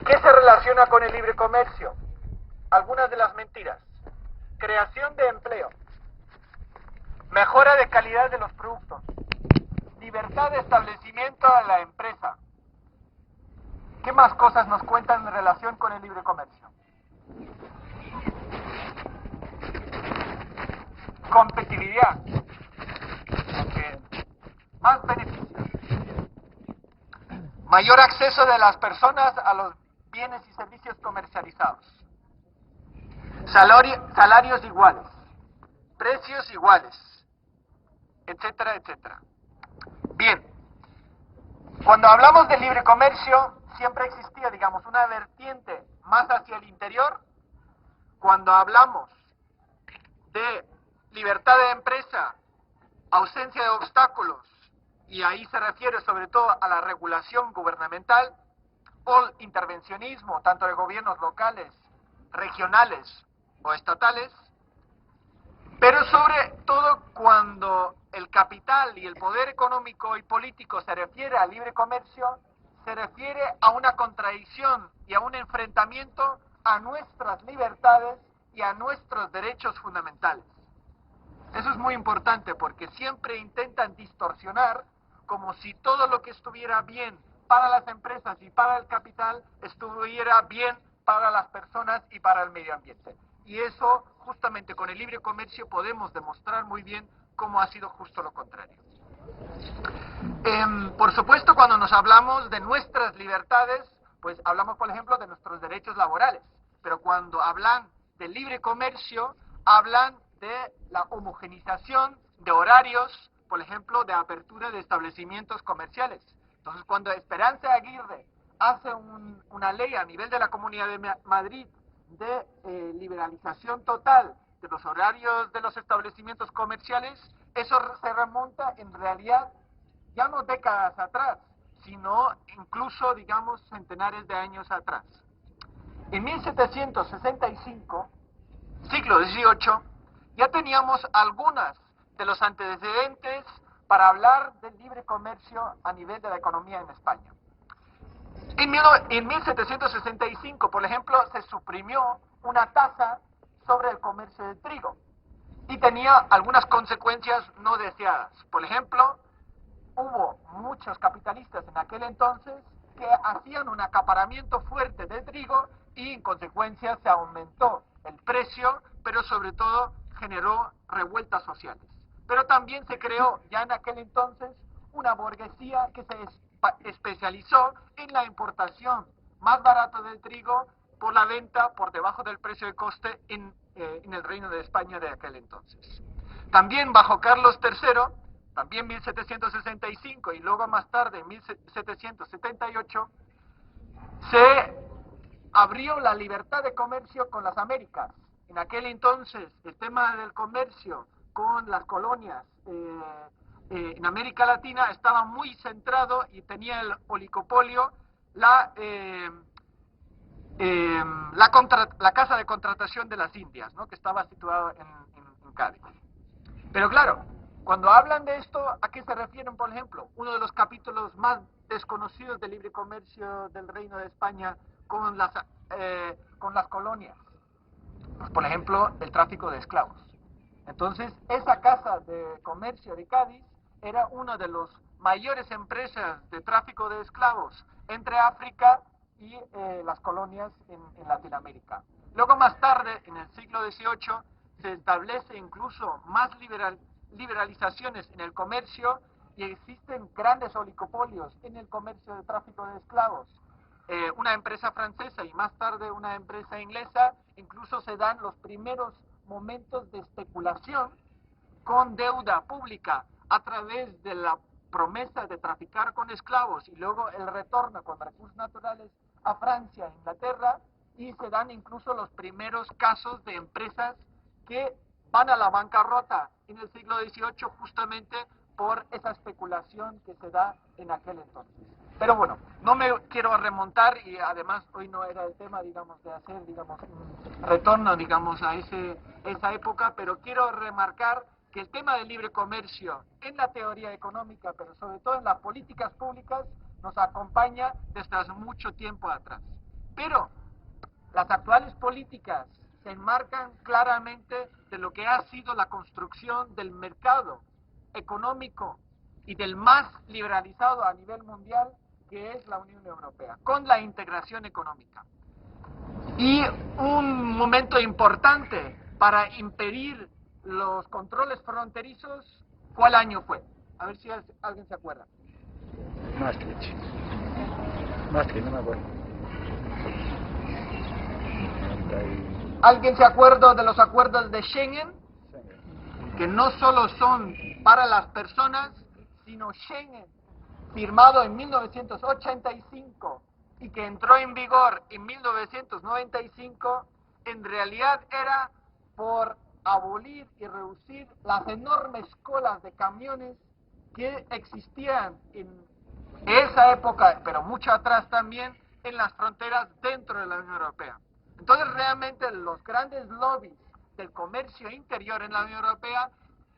¿Qué se relaciona con el libre comercio? Algunas de las mentiras. Creación de empleo, mejora de calidad de los productos, libertad de establecimiento a la empresa. ¿Qué más cosas nos cuentan en relación con el libre comercio? Competitividad, más beneficios, mayor acceso de las personas a los bienes y servicios comercializados, salarios iguales, precios iguales, etcétera, etcétera. Bien, cuando hablamos de libre comercio, siempre existía, digamos, una vertiente más hacia el interior. Cuando hablamos de libertad de empresa, ausencia de obstáculos, y ahí se refiere sobre todo a la regulación gubernamental o el intervencionismo, tanto de gobiernos locales, regionales o estatales, pero sobre todo cuando el capital y el poder económico y político se refiere al libre comercio, se refiere a una contradicción y a un enfrentamiento a nuestras libertades y a nuestros derechos fundamentales. Eso es muy importante porque siempre intentan distorsionar como si todo lo que estuviera bien para las empresas y para el capital estuviera bien para las personas y para el medio ambiente. Y eso, justamente con el libre comercio, podemos demostrar muy bien cómo ha sido justo lo contrario. Por supuesto, cuando nos hablamos de nuestras libertades, pues hablamos, por ejemplo, de nuestros derechos laborales. Pero cuando hablan de libre comercio, hablan de la homogenización de horarios, por ejemplo, de apertura de establecimientos comerciales. Entonces, cuando Esperanza Aguirre hace una ley a nivel de la Comunidad de Madrid de liberalización total de los horarios de los establecimientos comerciales, eso se remonta en realidad ya no décadas atrás, sino incluso, digamos, centenares de años atrás. En 1765, siglo XVIII, ya teníamos algunas de los antecedentes para hablar del libre comercio a nivel de la economía en España. En 1765, por ejemplo, se suprimió una tasa sobre el comercio de trigo y tenía algunas consecuencias no deseadas. Por ejemplo, hubo muchos capitalistas en aquel entonces que hacían un acaparamiento fuerte de trigo y en consecuencia se aumentó el precio, pero sobre todo generó revueltas sociales. Pero también se creó ya en aquel entonces una burguesía que se especializó en la importación más barata del trigo por la venta por debajo del precio de coste en el Reino de España de aquel entonces. También bajo Carlos III, también 1765 y luego más tarde en 1778, se abrió la libertad de comercio con las Américas. En aquel entonces el tema del comercio con las colonias en América Latina estaba muy centrado y tenía el oligopolio la casa de contratación de las Indias, ¿no?, que estaba situado en Cádiz. Pero claro, cuando hablan de esto, ¿a qué se refieren? Por ejemplo, uno de los capítulos más desconocidos del libre comercio del Reino de España con las colonias. Pues, por ejemplo, el tráfico de esclavos. Entonces, esa casa de comercio de Cádiz era una de las mayores empresas de tráfico de esclavos entre África y las colonias en Latinoamérica. Luego, más tarde, en el siglo XVIII, se establece incluso más liberalizaciones en el comercio y existen grandes oligopolios en el comercio de tráfico de esclavos. Una empresa francesa y más tarde una empresa inglesa, incluso se dan los primeros momentos de especulación con deuda pública a través de la promesa de traficar con esclavos y luego el retorno con recursos naturales a Francia e Inglaterra, y se dan incluso los primeros casos de empresas que van a la bancarrota en el siglo XVIII justamente por esa especulación que se da en aquel entonces. Pero bueno, no me quiero remontar y además hoy no era el tema, digamos, de hacer, digamos, un retorno, digamos, a esa época, pero quiero remarcar que el tema del libre comercio en la teoría económica, pero sobre todo en las políticas públicas, nos acompaña desde hace mucho tiempo atrás. Pero las actuales políticas se enmarcan claramente de lo que ha sido la construcción del mercado económico y del más liberalizado a nivel mundial, que es la Unión Europea, con la integración económica. Y un momento importante para impedir los controles fronterizos, ¿cuál año fue? A ver si alguien se acuerda. Maastricht. Maastricht, no me acuerdo. ¿Alguien se acuerda de los acuerdos de Schengen? Que no solo son para las personas, sino Schengen, firmado en 1985 y que entró en vigor en 1995, en realidad era por abolir y reducir las enormes colas de camiones que existían en esa época, pero mucho atrás también, en las fronteras dentro de la Unión Europea. Entonces realmente los grandes lobbies del comercio interior en la Unión Europea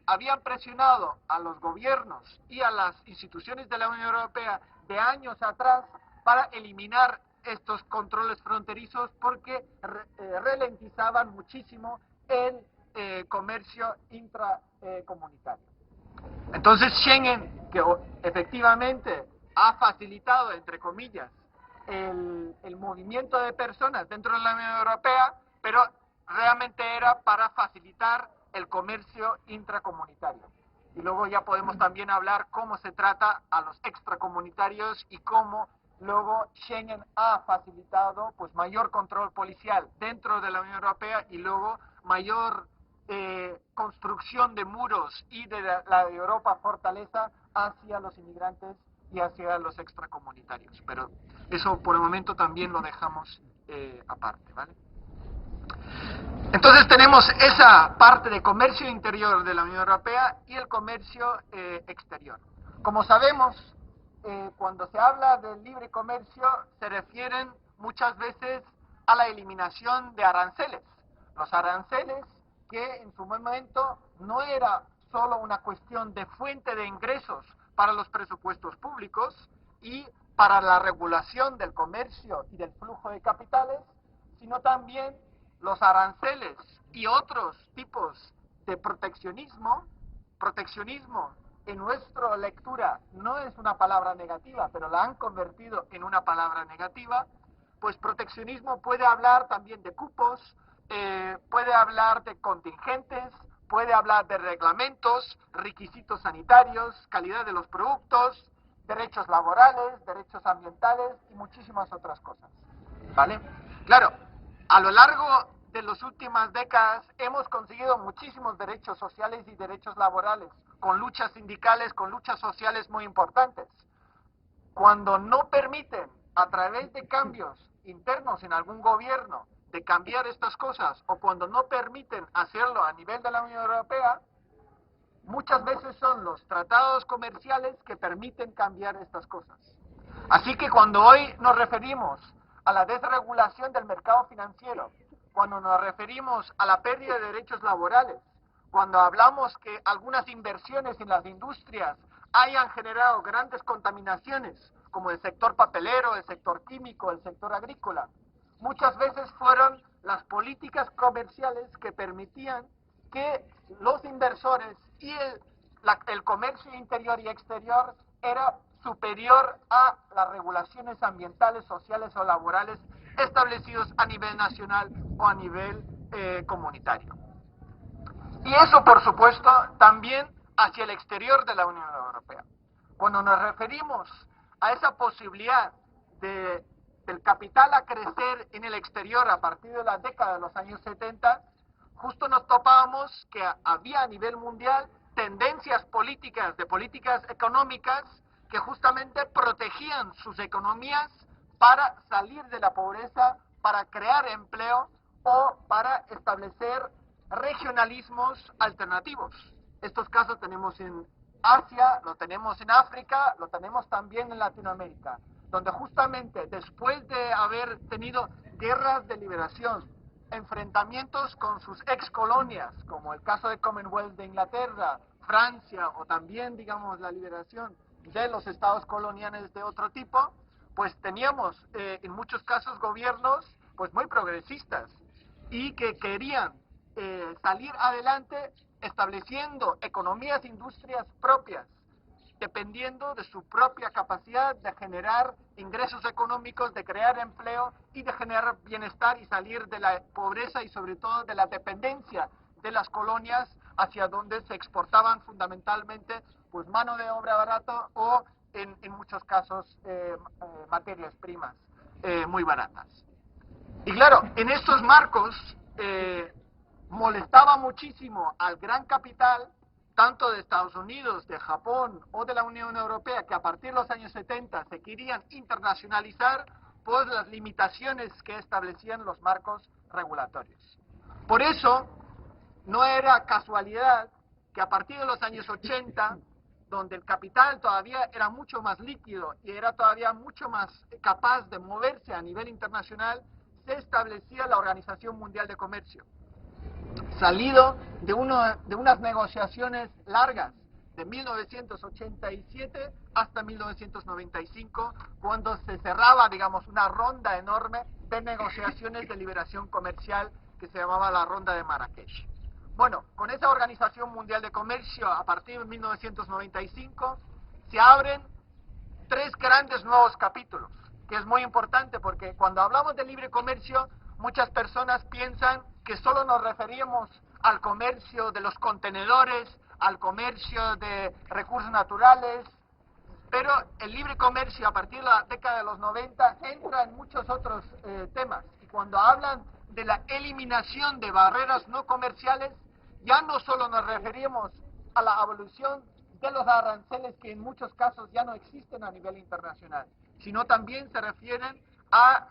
habían presionado a los gobiernos y a las instituciones de la Unión Europea de años atrás para eliminar estos controles fronterizos porque ralentizaban muchísimo el comercio intracomunitario. Entonces Schengen, que efectivamente ha facilitado, entre comillas, el movimiento de personas dentro de la Unión Europea, pero realmente era para facilitar el comercio intracomunitario. Y luego ya podemos también hablar cómo se trata a los extracomunitarios y cómo luego Schengen ha facilitado pues mayor control policial dentro de la Unión Europea y luego mayor construcción de muros y de la Europa fortaleza hacia los inmigrantes y hacia los extracomunitarios. Pero eso por el momento también lo dejamos aparte, ¿vale? Entonces tenemos esa parte de comercio interior de la Unión Europea y el comercio exterior. Como sabemos, cuando se habla del libre comercio se refieren muchas veces a la eliminación de aranceles. Los aranceles que en su momento no era solo una cuestión de fuente de ingresos para los presupuestos públicos y para la regulación del comercio y del flujo de capitales, sino también los aranceles y otros tipos de proteccionismo. Proteccionismo en nuestra lectura no es una palabra negativa, pero la han convertido en una palabra negativa. Pues proteccionismo puede hablar también de cupos, puede hablar de contingentes, puede hablar de reglamentos, requisitos sanitarios, calidad de los productos, derechos laborales, derechos ambientales y muchísimas otras cosas, ¿vale? Claro, a lo largo de las últimas décadas hemos conseguido muchísimos derechos sociales y derechos laborales, con luchas sindicales, con luchas sociales muy importantes. Cuando no permiten, a través de cambios internos en algún gobierno, de cambiar estas cosas, o cuando no permiten hacerlo a nivel de la Unión Europea, muchas veces son los tratados comerciales que permiten cambiar estas cosas. Así que cuando hoy nos referimos a la desregulación del mercado financiero, cuando nos referimos a la pérdida de derechos laborales, cuando hablamos que algunas inversiones en las industrias hayan generado grandes contaminaciones, como el sector papelero, el sector químico, el sector agrícola, muchas veces fueron las políticas comerciales que permitían que los inversores y el comercio interior y exterior era superior a las regulaciones ambientales, sociales o laborales establecidos a nivel nacional o a nivel comunitario. Y eso, por supuesto, también hacia el exterior de la Unión Europea. Cuando nos referimos a esa posibilidad del capital a crecer en el exterior a partir de la década de los años 70, justo nos topábamos que había a nivel mundial tendencias políticas, de políticas económicas, que justamente protegían sus economías para salir de la pobreza, para crear empleo o para establecer regionalismos alternativos. Estos casos tenemos en Asia, lo tenemos en África, lo tenemos también en Latinoamérica, donde justamente después de haber tenido guerras de liberación, enfrentamientos con sus ex colonias, como el caso de Commonwealth de Inglaterra, Francia, o también, digamos, la liberación de los estados coloniales de otro tipo, pues teníamos en muchos casos gobiernos pues muy progresistas y que querían salir adelante estableciendo economías, industrias propias, dependiendo de su propia capacidad de generar ingresos económicos, de crear empleo y de generar bienestar y salir de la pobreza y sobre todo de la dependencia de las colonias hacia donde se exportaban fundamentalmente pues mano de obra barata o en muchos casos materias primas muy baratas. Y claro, en estos marcos molestaba muchísimo al gran capital, tanto de Estados Unidos, de Japón o de la Unión Europea, que a partir de los años 70 se querían internacionalizar, pues las limitaciones que establecían los marcos regulatorios. Por eso, no era casualidad que a partir de los años 80, donde el capital todavía era mucho más líquido y era todavía mucho más capaz de moverse a nivel internacional, se establecía la Organización Mundial de Comercio, salido de unas negociaciones largas, de 1987 hasta 1995, cuando se cerraba, digamos, una ronda enorme de negociaciones de liberación comercial que se llamaba la Ronda de Marrakech. Bueno, con esa Organización Mundial de Comercio, a partir de 1995, se abren 3 grandes nuevos capítulos, que es muy importante porque cuando hablamos de libre comercio, muchas personas piensan que solo nos referimos al comercio de los contenedores, al comercio de recursos naturales, pero el libre comercio a partir de la década de los 90 entra en muchos otros temas. Y cuando hablan de la eliminación de barreras no comerciales, ya no solo nos referimos a la abolición de los aranceles que en muchos casos ya no existen a nivel internacional, sino también se refieren a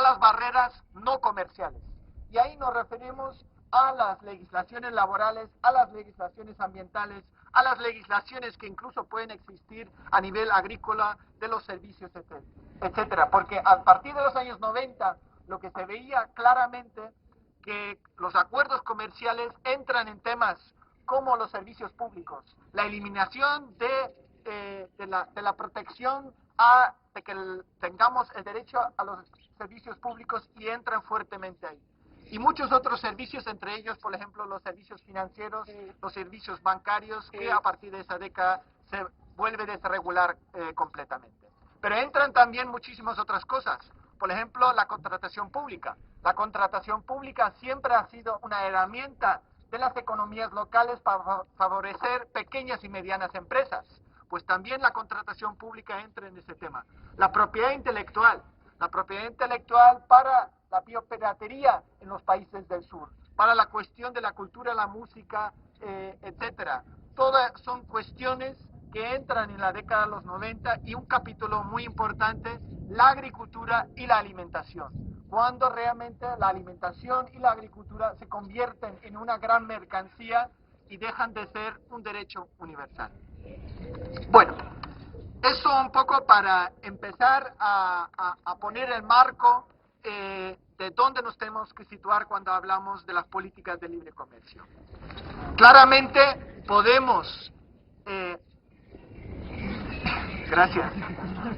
las barreras no comerciales. Y ahí nos referimos a las legislaciones laborales, a las legislaciones ambientales, a las legislaciones que incluso pueden existir a nivel agrícola, de los servicios, etcétera. Porque a partir de los años 90, lo que se veía claramente que los acuerdos comerciales entran en temas como los servicios públicos, la eliminación de la protección de que tengamos el derecho a los servicios públicos y entran fuertemente ahí. Y muchos otros servicios, entre ellos, por ejemplo, los servicios financieros, los servicios bancarios, que a partir de esa década se vuelve a desregular completamente. Pero entran también muchísimas otras cosas. Por ejemplo, la contratación pública. La contratación pública siempre ha sido una herramienta de las economías locales para favorecer pequeñas y medianas empresas. Pues también la contratación pública entra en ese tema. La propiedad intelectual para la biopiratería en los países del sur, para la cuestión de la cultura, la música, etcétera. Todas son cuestiones que entran en la década de los 90 y un capítulo muy importante, la agricultura y la alimentación. Cuando realmente la alimentación y la agricultura se convierten en una gran mercancía y dejan de ser un derecho universal. Bueno, eso un poco para empezar a poner el marco de dónde nos tenemos que situar cuando hablamos de las políticas de libre comercio. Claramente podemos,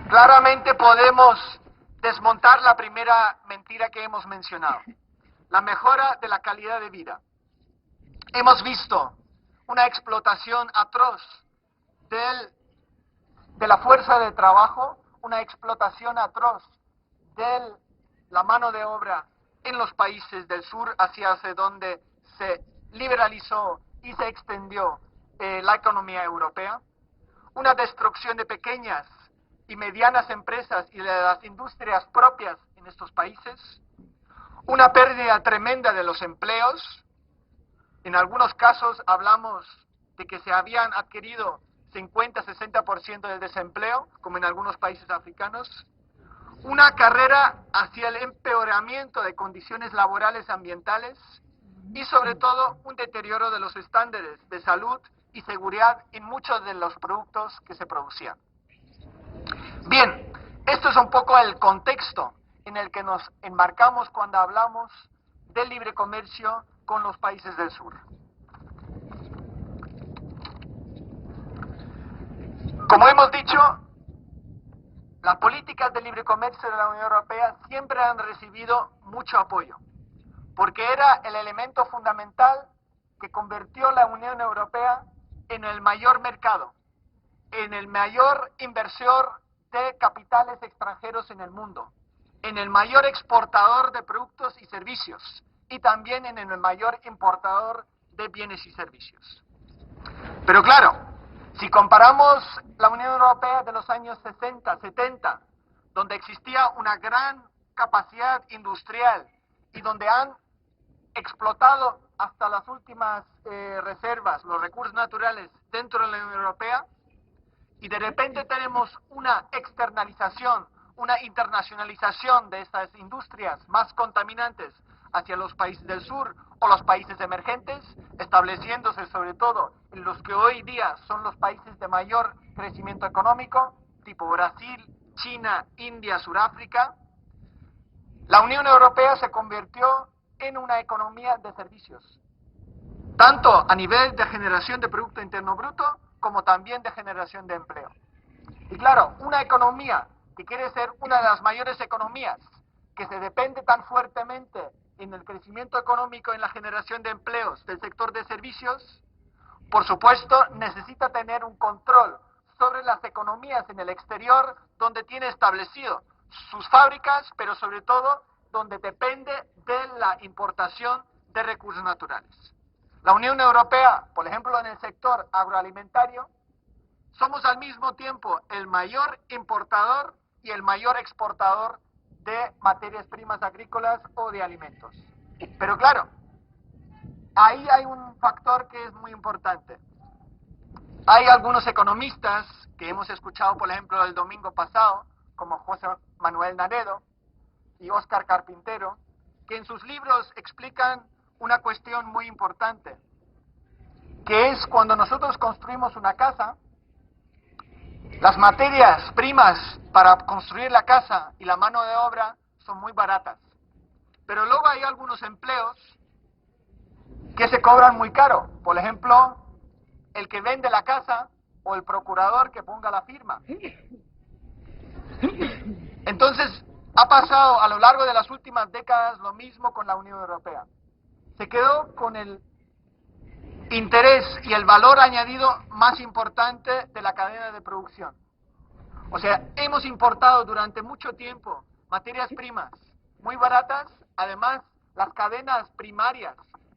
claramente podemos desmontar la primera mentira que hemos mencionado, la mejora de la calidad de vida. Hemos visto una explotación atroz de la fuerza de trabajo, una explotación atroz de la mano de obra en los países del sur hacia donde se liberalizó y se extendió la economía europea, una destrucción de pequeñas y medianas empresas y de las industrias propias en estos países, una pérdida tremenda de los empleos. En algunos casos hablamos de que se habían adquirido 50-60% del desempleo, como en algunos países africanos, una carrera hacia el empeoramiento de condiciones laborales y ambientales y sobre todo un deterioro de los estándares de salud y seguridad en muchos de los productos que se producían. Bien, esto es un poco el contexto en el que nos enmarcamos cuando hablamos del libre comercio con los países del sur. Como hemos dicho, las políticas de libre comercio de la Unión Europea siempre han recibido mucho apoyo, porque era el elemento fundamental que convirtió la Unión Europea en el mayor mercado, en el mayor inversor de capitales extranjeros en el mundo, en el mayor exportador de productos y servicios, y también en el mayor importador de bienes y servicios. Pero claro, si comparamos la Unión Europea de los años 60, 70, donde existía una gran capacidad industrial y donde han explotado hasta las últimas reservas, los recursos naturales dentro de la Unión Europea, y de repente tenemos una externalización, una internacionalización de estas industrias más contaminantes hacia los países del sur o los países emergentes, estableciéndose sobre todo en los que hoy día son los países de mayor crecimiento económico, tipo Brasil, China, India, Sudáfrica. La Unión Europea se convirtió en una economía de servicios, tanto a nivel de generación de Producto Interno Bruto como también de generación de empleo. Y claro, una economía que quiere ser una de las mayores economías, que se depende tan fuertemente en el crecimiento económico, en la generación de empleos del sector de servicios, por supuesto necesita tener un control sobre las economías en el exterior, donde tiene establecido sus fábricas, pero sobre todo donde depende de la importación de recursos naturales. La Unión Europea, por ejemplo, en el sector agroalimentario, somos al mismo tiempo el mayor importador y el mayor exportador de materias primas agrícolas o de alimentos. Pero claro, ahí hay un factor que es muy importante. Hay algunos economistas que hemos escuchado, por ejemplo, el domingo pasado, como José Manuel Naredo y Óscar Carpintero, que en sus libros explican una cuestión muy importante, que es cuando nosotros construimos una casa, las materias primas para construir la casa y la mano de obra son muy baratas. Pero luego hay algunos empleos que se cobran muy caro. Por ejemplo, el que vende la casa o el procurador que ponga la firma. Entonces, ha pasado a lo largo de las últimas décadas lo mismo con la Unión Europea. Se quedó con el interés y el valor añadido más importante de la cadena de producción. O sea, hemos importado durante mucho tiempo materias primas muy baratas, además las cadenas primarias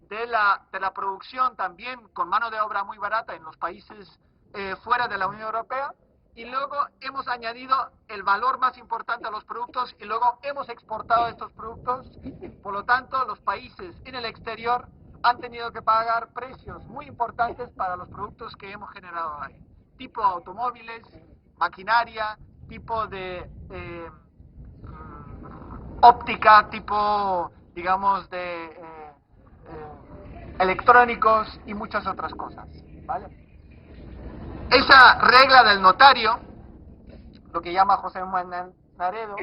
de la producción también con mano de obra muy barata en los países fuera de la Unión Europea, y luego hemos añadido el valor más importante a los productos y luego hemos exportado estos productos. Por lo tanto, los países en el exterior han tenido que pagar precios muy importantes para los productos que hemos generado ahí, tipo automóviles, maquinaria, tipo de óptica, tipo, digamos, de electrónicos y muchas otras cosas, ¿vale? Esa regla del notario, lo que llama José Manuel Naredo,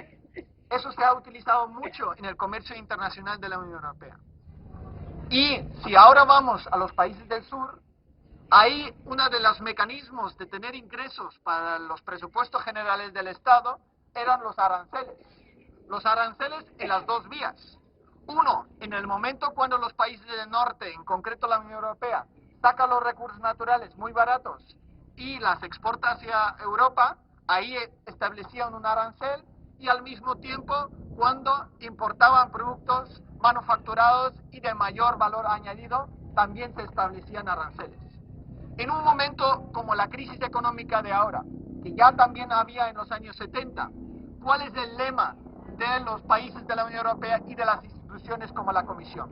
eso se ha utilizado mucho en el comercio internacional de la Unión Europea. Y si ahora vamos a los países del sur, ahí uno de los mecanismos de tener ingresos para los presupuestos generales del Estado eran los aranceles. Los aranceles en las dos vías. Uno, en el momento cuando los países del norte, en concreto la Unión Europea, sacan los recursos naturales muy baratos y las exporta hacia Europa, ahí establecían un arancel, y al mismo tiempo cuando importaban productos manufacturados y de mayor valor añadido, también se establecían aranceles. En un momento como la crisis económica de ahora, que ya también había en los años 70, ¿cuál es el lema de los países de la Unión Europea y de las instituciones como la Comisión?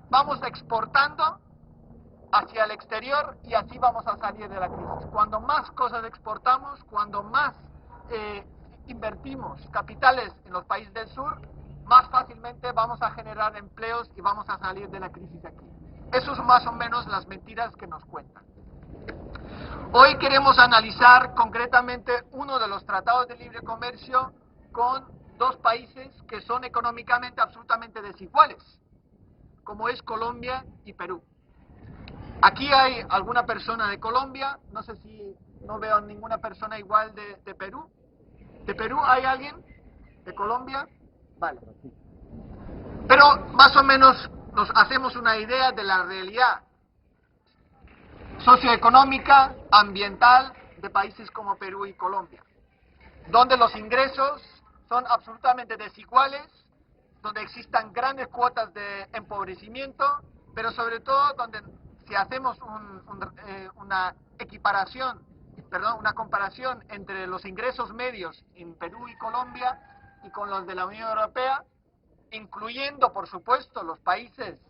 Vamos exportando hacia el exterior y así vamos a salir de la crisis. Cuando más cosas exportamos, cuando más invertimos capitales en los países del sur, más fácilmente vamos a generar empleos y vamos a salir de la crisis aquí. Eso son más o menos las mentiras que nos cuentan. Hoy queremos analizar concretamente uno de los tratados de libre comercio con dos países que son económicamente absolutamente desiguales, como es Colombia y Perú. Aquí hay alguna persona de Colombia, no sé si no veo ninguna persona igual de Perú. ¿De Perú hay alguien? ¿De Colombia? Vale. Pero más o menos nos hacemos una idea de la realidad socioeconómica, ambiental de países como Perú y Colombia, donde los ingresos son absolutamente desiguales, donde existan grandes cuotas de empobrecimiento, pero sobre todo donde si hacemos una una comparación entre los ingresos medios en Perú y Colombia y con los de la Unión Europea, incluyendo por supuesto los países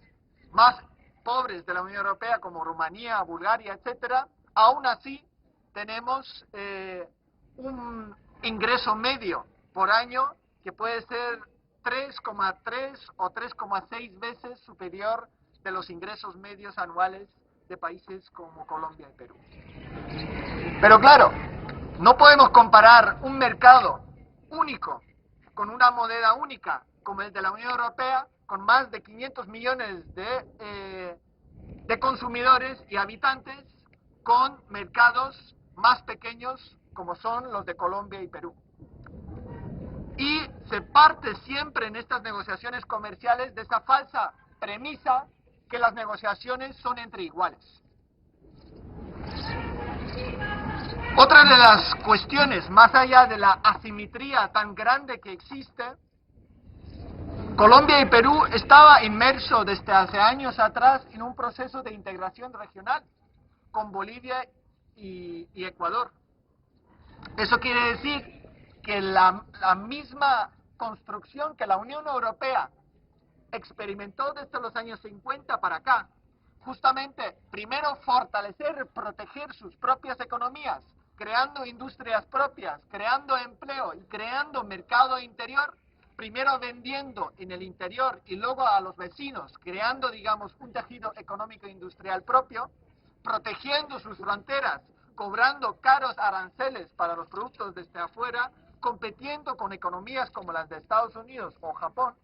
más pobres de la Unión Europea como Rumanía, Bulgaria, etcétera, aún así tenemos un ingreso medio por año que puede ser 3,3 o 3,6 veces superior de los ingresos medios anuales de países como Colombia y Perú. Pero claro, no podemos comparar un mercado único con una moneda única como el de la Unión Europea, con más de 500 millones de consumidores y habitantes, con mercados más pequeños como son los de Colombia y Perú. Y se parte siempre en estas negociaciones comerciales de esa falsa premisa que las negociaciones son entre iguales. Otra de las cuestiones, más allá de la asimetría tan grande que existe, Colombia y Perú estaba inmerso desde hace años atrás en un proceso de integración regional con Bolivia y Ecuador. Eso quiere decir que la misma construcción que la Unión Europea experimentó desde los años 50 para acá, justamente primero fortalecer, proteger sus propias economías, creando industrias propias, creando empleo y creando mercado interior, primero vendiendo en el interior y luego a los vecinos, creando, digamos, un tejido económico e industrial propio, protegiendo sus fronteras, cobrando caros aranceles para los productos desde afuera, compitiendo con economías como las de Estados Unidos o Japón,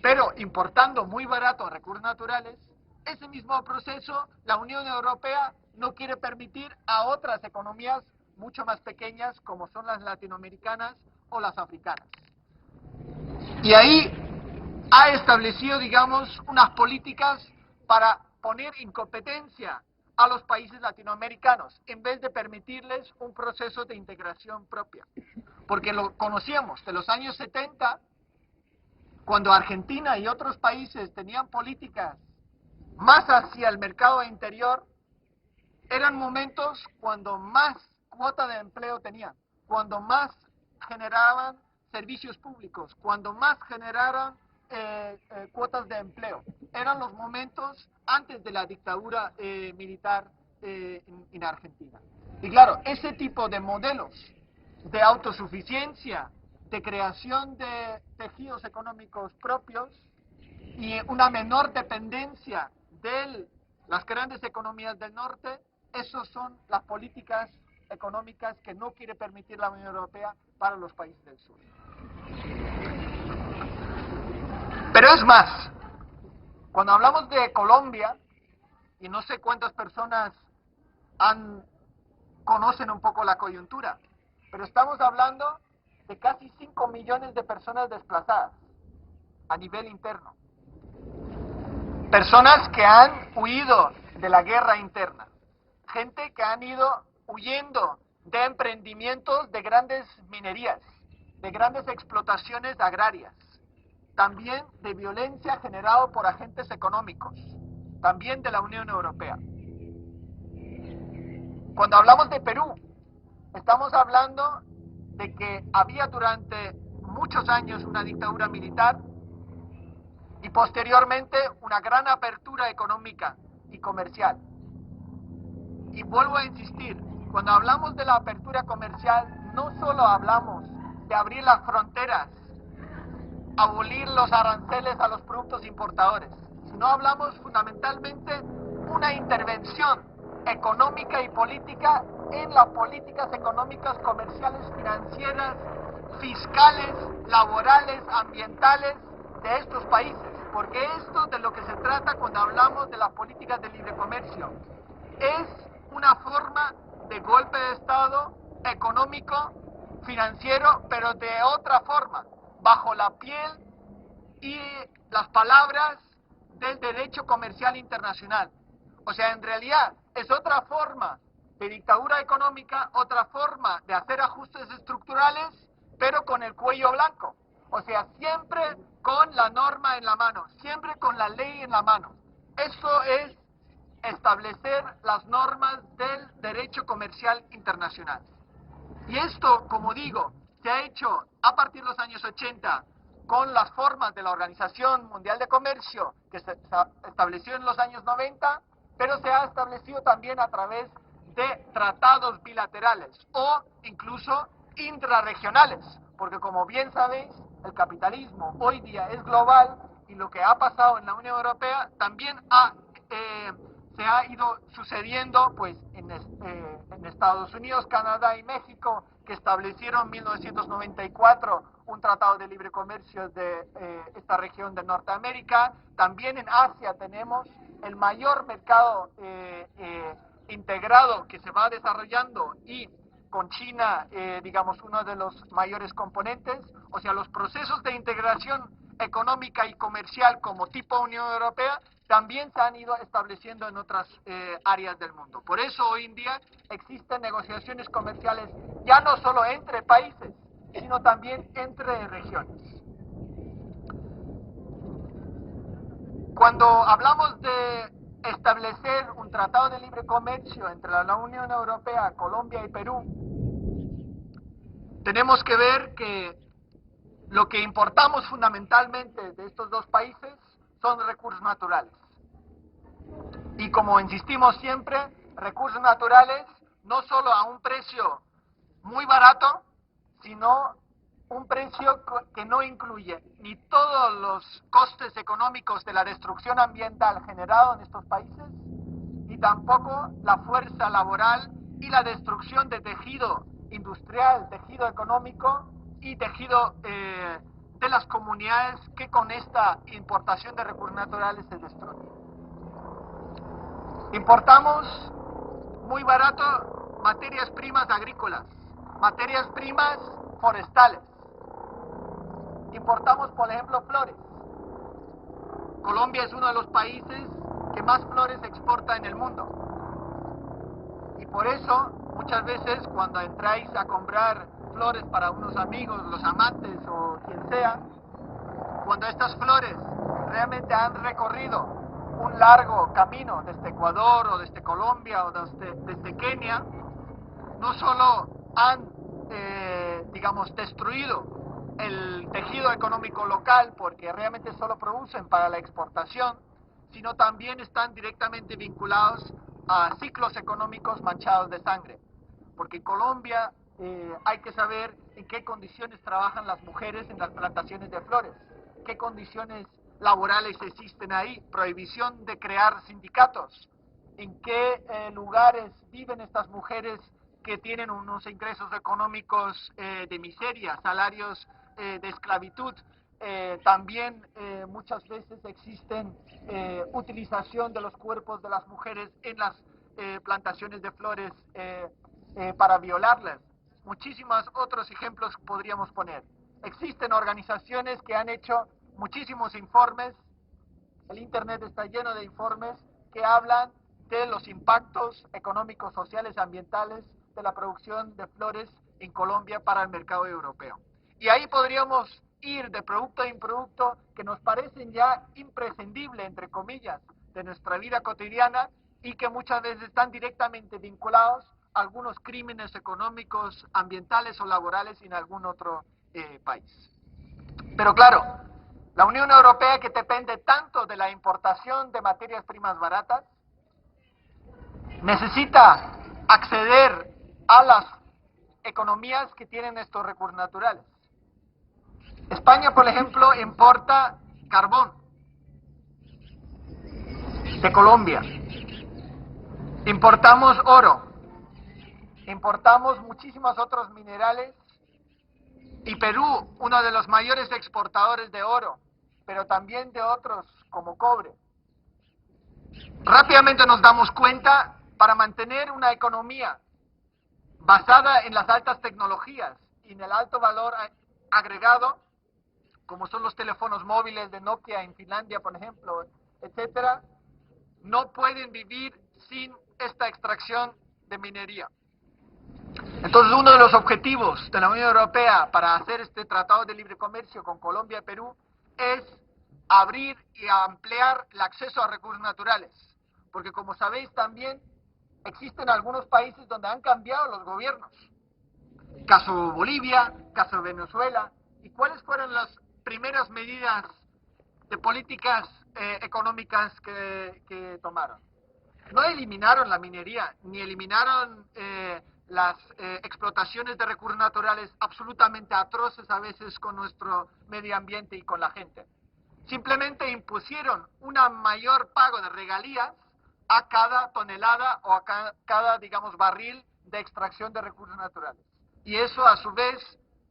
pero importando muy barato recursos naturales. Ese mismo proceso la Unión Europea no quiere permitir a otras economías mucho más pequeñas como son las latinoamericanas o las africanas. Y ahí ha establecido, digamos, unas políticas para poner en competencia a los países latinoamericanos, en vez de permitirles un proceso de integración propia. Porque lo conocíamos de los años 70, cuando Argentina y otros países tenían políticas más hacia el mercado interior, eran momentos cuando más cuota de empleo tenían, cuando más generaban servicios públicos, cuando más generaran cuotas de empleo. Eran los momentos antes de la dictadura militar en Argentina. Y claro, ese tipo de modelos de autosuficiencia, de creación de tejidos económicos propios y una menor dependencia de las grandes economías del norte, esas son las políticas económicas que no quiere permitir la Unión Europea para los países del sur. Pero es más, cuando hablamos de Colombia, y no sé cuántas personas conocen un poco la coyuntura, pero estamos hablando de casi 5 millones de personas desplazadas a nivel interno. Personas que han huido de la guerra interna. Gente que han ido huyendo de emprendimientos de grandes minerías, de grandes explotaciones agrarias, también de violencia generada por agentes económicos, también de la Unión Europea. Cuando hablamos de Perú, estamos hablando de que había durante muchos años una dictadura militar y posteriormente una gran apertura económica y comercial. Y vuelvo a insistir, cuando hablamos de la apertura comercial, no solo hablamos de abrir las fronteras, abolir los aranceles a los productos importadores, sino hablamos fundamentalmente una intervención económica y política en las políticas económicas, comerciales, financieras, fiscales, laborales, ambientales de estos países, porque esto de lo que se trata cuando hablamos de las políticas de libre comercio es una forma de golpe de Estado económico financiero, pero de otra forma, bajo la piel y las palabras del derecho comercial internacional. O sea, en realidad es otra forma de dictadura económica, otra forma de hacer ajustes estructurales, pero con el cuello blanco. O sea, siempre con la norma en la mano, siempre con la ley en la mano. Eso es establecer las normas del derecho comercial internacional. Y esto, como digo, se ha hecho a partir de los años 80 con las formas de la Organización Mundial de Comercio, que se estableció en los años 90, pero se ha establecido también a través de tratados bilaterales o incluso intrarregionales, porque como bien sabéis, el capitalismo hoy día es global y lo que ha pasado en la Unión Europea también se ha ido sucediendo pues en Estados Unidos, Canadá y México, que establecieron en 1994 un tratado de libre comercio de esta región de Norteamérica. También en Asia tenemos el mayor mercado integrado que se va desarrollando y con China, digamos, uno de los mayores componentes. O sea, los procesos de integración económica y comercial como tipo Unión Europea también se han ido estableciendo en otras áreas del mundo. Por eso hoy en día existen negociaciones comerciales ya no solo entre países, sino también entre regiones. Cuando hablamos de establecer un tratado de libre comercio entre la Unión Europea, Colombia y Perú, tenemos que ver que lo que importamos fundamentalmente de estos dos países son recursos naturales. Y como insistimos siempre, recursos naturales no solo a un precio muy barato, sino un precio que no incluye ni todos los costes económicos de la destrucción ambiental generado en estos países, ni tampoco la fuerza laboral y la destrucción de tejido industrial, tejido económico y tejido de las comunidades que con esta importación de recursos naturales se destruyen. Importamos muy barato materias primas agrícolas, materias primas forestales. Importamos, por ejemplo, flores. Colombia es uno de los países que más flores exporta en el mundo. Y por eso, muchas veces, cuando entráis a comprar flores para unos amigos, los amantes o quien sea, cuando estas flores realmente han recorrido un largo camino desde Ecuador o desde Colombia o desde Kenia, no solo han, digamos, destruido el tejido económico local porque realmente solo producen para la exportación, sino también están directamente vinculados a ciclos económicos manchados de sangre. Porque en Colombia hay que saber en qué condiciones trabajan las mujeres en las plantaciones de flores, qué condiciones laborales existen ahí, prohibición de crear sindicatos, en qué lugares viven estas mujeres que tienen unos ingresos económicos de miseria, salarios de esclavitud. También muchas veces existen utilización de los cuerpos de las mujeres en las plantaciones de flores para violarlas. Muchísimos otros ejemplos podríamos poner. Existen organizaciones que han hecho muchísimos informes, el internet está lleno de informes que hablan de los impactos económicos, sociales, ambientales de la producción de flores en Colombia para el mercado europeo. Y ahí podríamos ir de producto en producto que nos parecen ya imprescindibles, entre comillas, de nuestra vida cotidiana y que muchas veces están directamente vinculados a algunos crímenes económicos, ambientales o laborales en algún otro país. Pero claro, la Unión Europea, que depende tanto de la importación de materias primas baratas, necesita acceder a las economías que tienen estos recursos naturales. España, por ejemplo, importa carbón de Colombia. Importamos oro. Importamos muchísimos otros minerales. Y Perú, uno de los mayores exportadores de oro, pero también de otros como cobre. Rápidamente nos damos cuenta, para mantener una economía basada en las altas tecnologías y en el alto valor agregado, como son los teléfonos móviles de Nokia en Finlandia, por ejemplo, etcétera, no pueden vivir sin esta extracción de minería. Entonces, uno de los objetivos de la Unión Europea para hacer este tratado de libre comercio con Colombia y Perú es abrir y ampliar el acceso a recursos naturales. Porque, como sabéis, también existen algunos países donde han cambiado los gobiernos. Caso Bolivia, caso Venezuela. ¿Y cuáles fueron las primeras medidas de políticas económicas que tomaron? No eliminaron la minería, ni eliminaron las explotaciones de recursos naturales absolutamente atroces a veces con nuestro medio ambiente y con la gente. Simplemente impusieron una mayor pago de regalías a cada tonelada o a cada, digamos, barril de extracción de recursos naturales. Y eso a su vez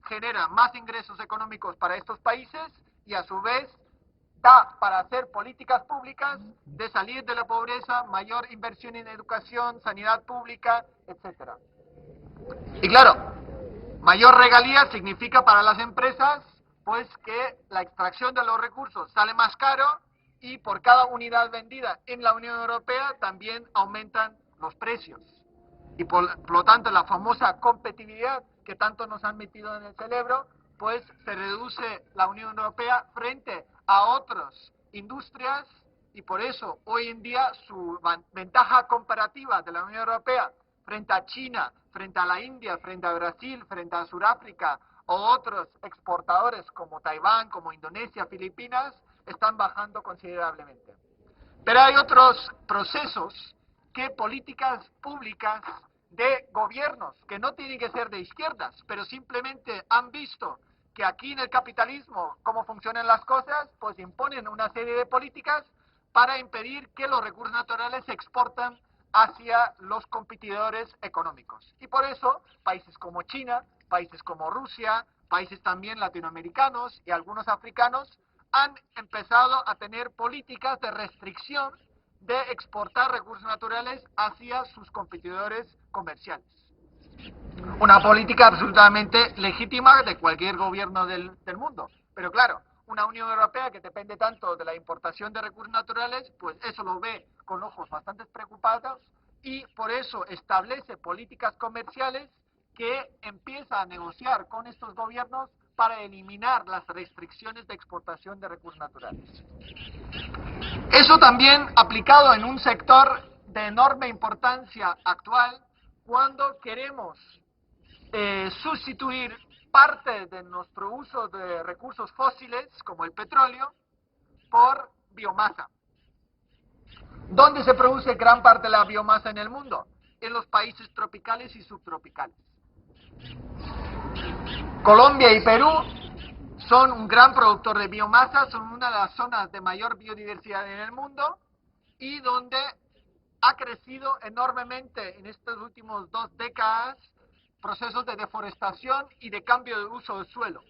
genera más ingresos económicos para estos países y a su vez da para hacer políticas públicas de salir de la pobreza, mayor inversión en educación, sanidad pública, etcétera. Y claro, mayor regalía significa para las empresas pues que la extracción de los recursos sale más caro y por cada unidad vendida en la Unión Europea también aumentan los precios. Y por lo tanto la famosa competitividad que tanto nos han metido en el cerebro, pues se reduce la Unión Europea frente a otras industrias y por eso hoy en día su ventaja comparativa de la Unión Europea frente a China, frente a la India, frente a Brasil, frente a Sudáfrica o otros exportadores como Taiwán, como Indonesia, Filipinas, están bajando considerablemente. Pero hay otros procesos que políticas públicas de gobiernos, que no tienen que ser de izquierdas, pero simplemente han visto que aquí en el capitalismo, cómo funcionan las cosas, pues imponen una serie de políticas para impedir que los recursos naturales se exporten hacia los competidores económicos. Y por eso, países como China, países como Rusia, países también latinoamericanos y algunos africanos, han empezado a tener políticas de restricción de exportar recursos naturales hacia sus competidores comerciales. Una política absolutamente legítima de cualquier gobierno del mundo. Pero claro, una Unión Europea que depende tanto de la importación de recursos naturales, pues eso lo ve con ojos bastante preocupados y por eso establece políticas comerciales que empieza a negociar con estos gobiernos para eliminar las restricciones de exportación de recursos naturales. Eso también aplicado en un sector de enorme importancia actual cuando queremos sustituir parte de nuestro uso de recursos fósiles como el petróleo por biomasa. ¿Dónde se produce gran parte de la biomasa en el mundo? En los países tropicales y subtropicales. Colombia y Perú son un gran productor de biomasa, son una de las zonas de mayor biodiversidad en el mundo y donde ha crecido enormemente en estas últimas 2 décadas procesos de deforestación y de cambio de uso del suelo,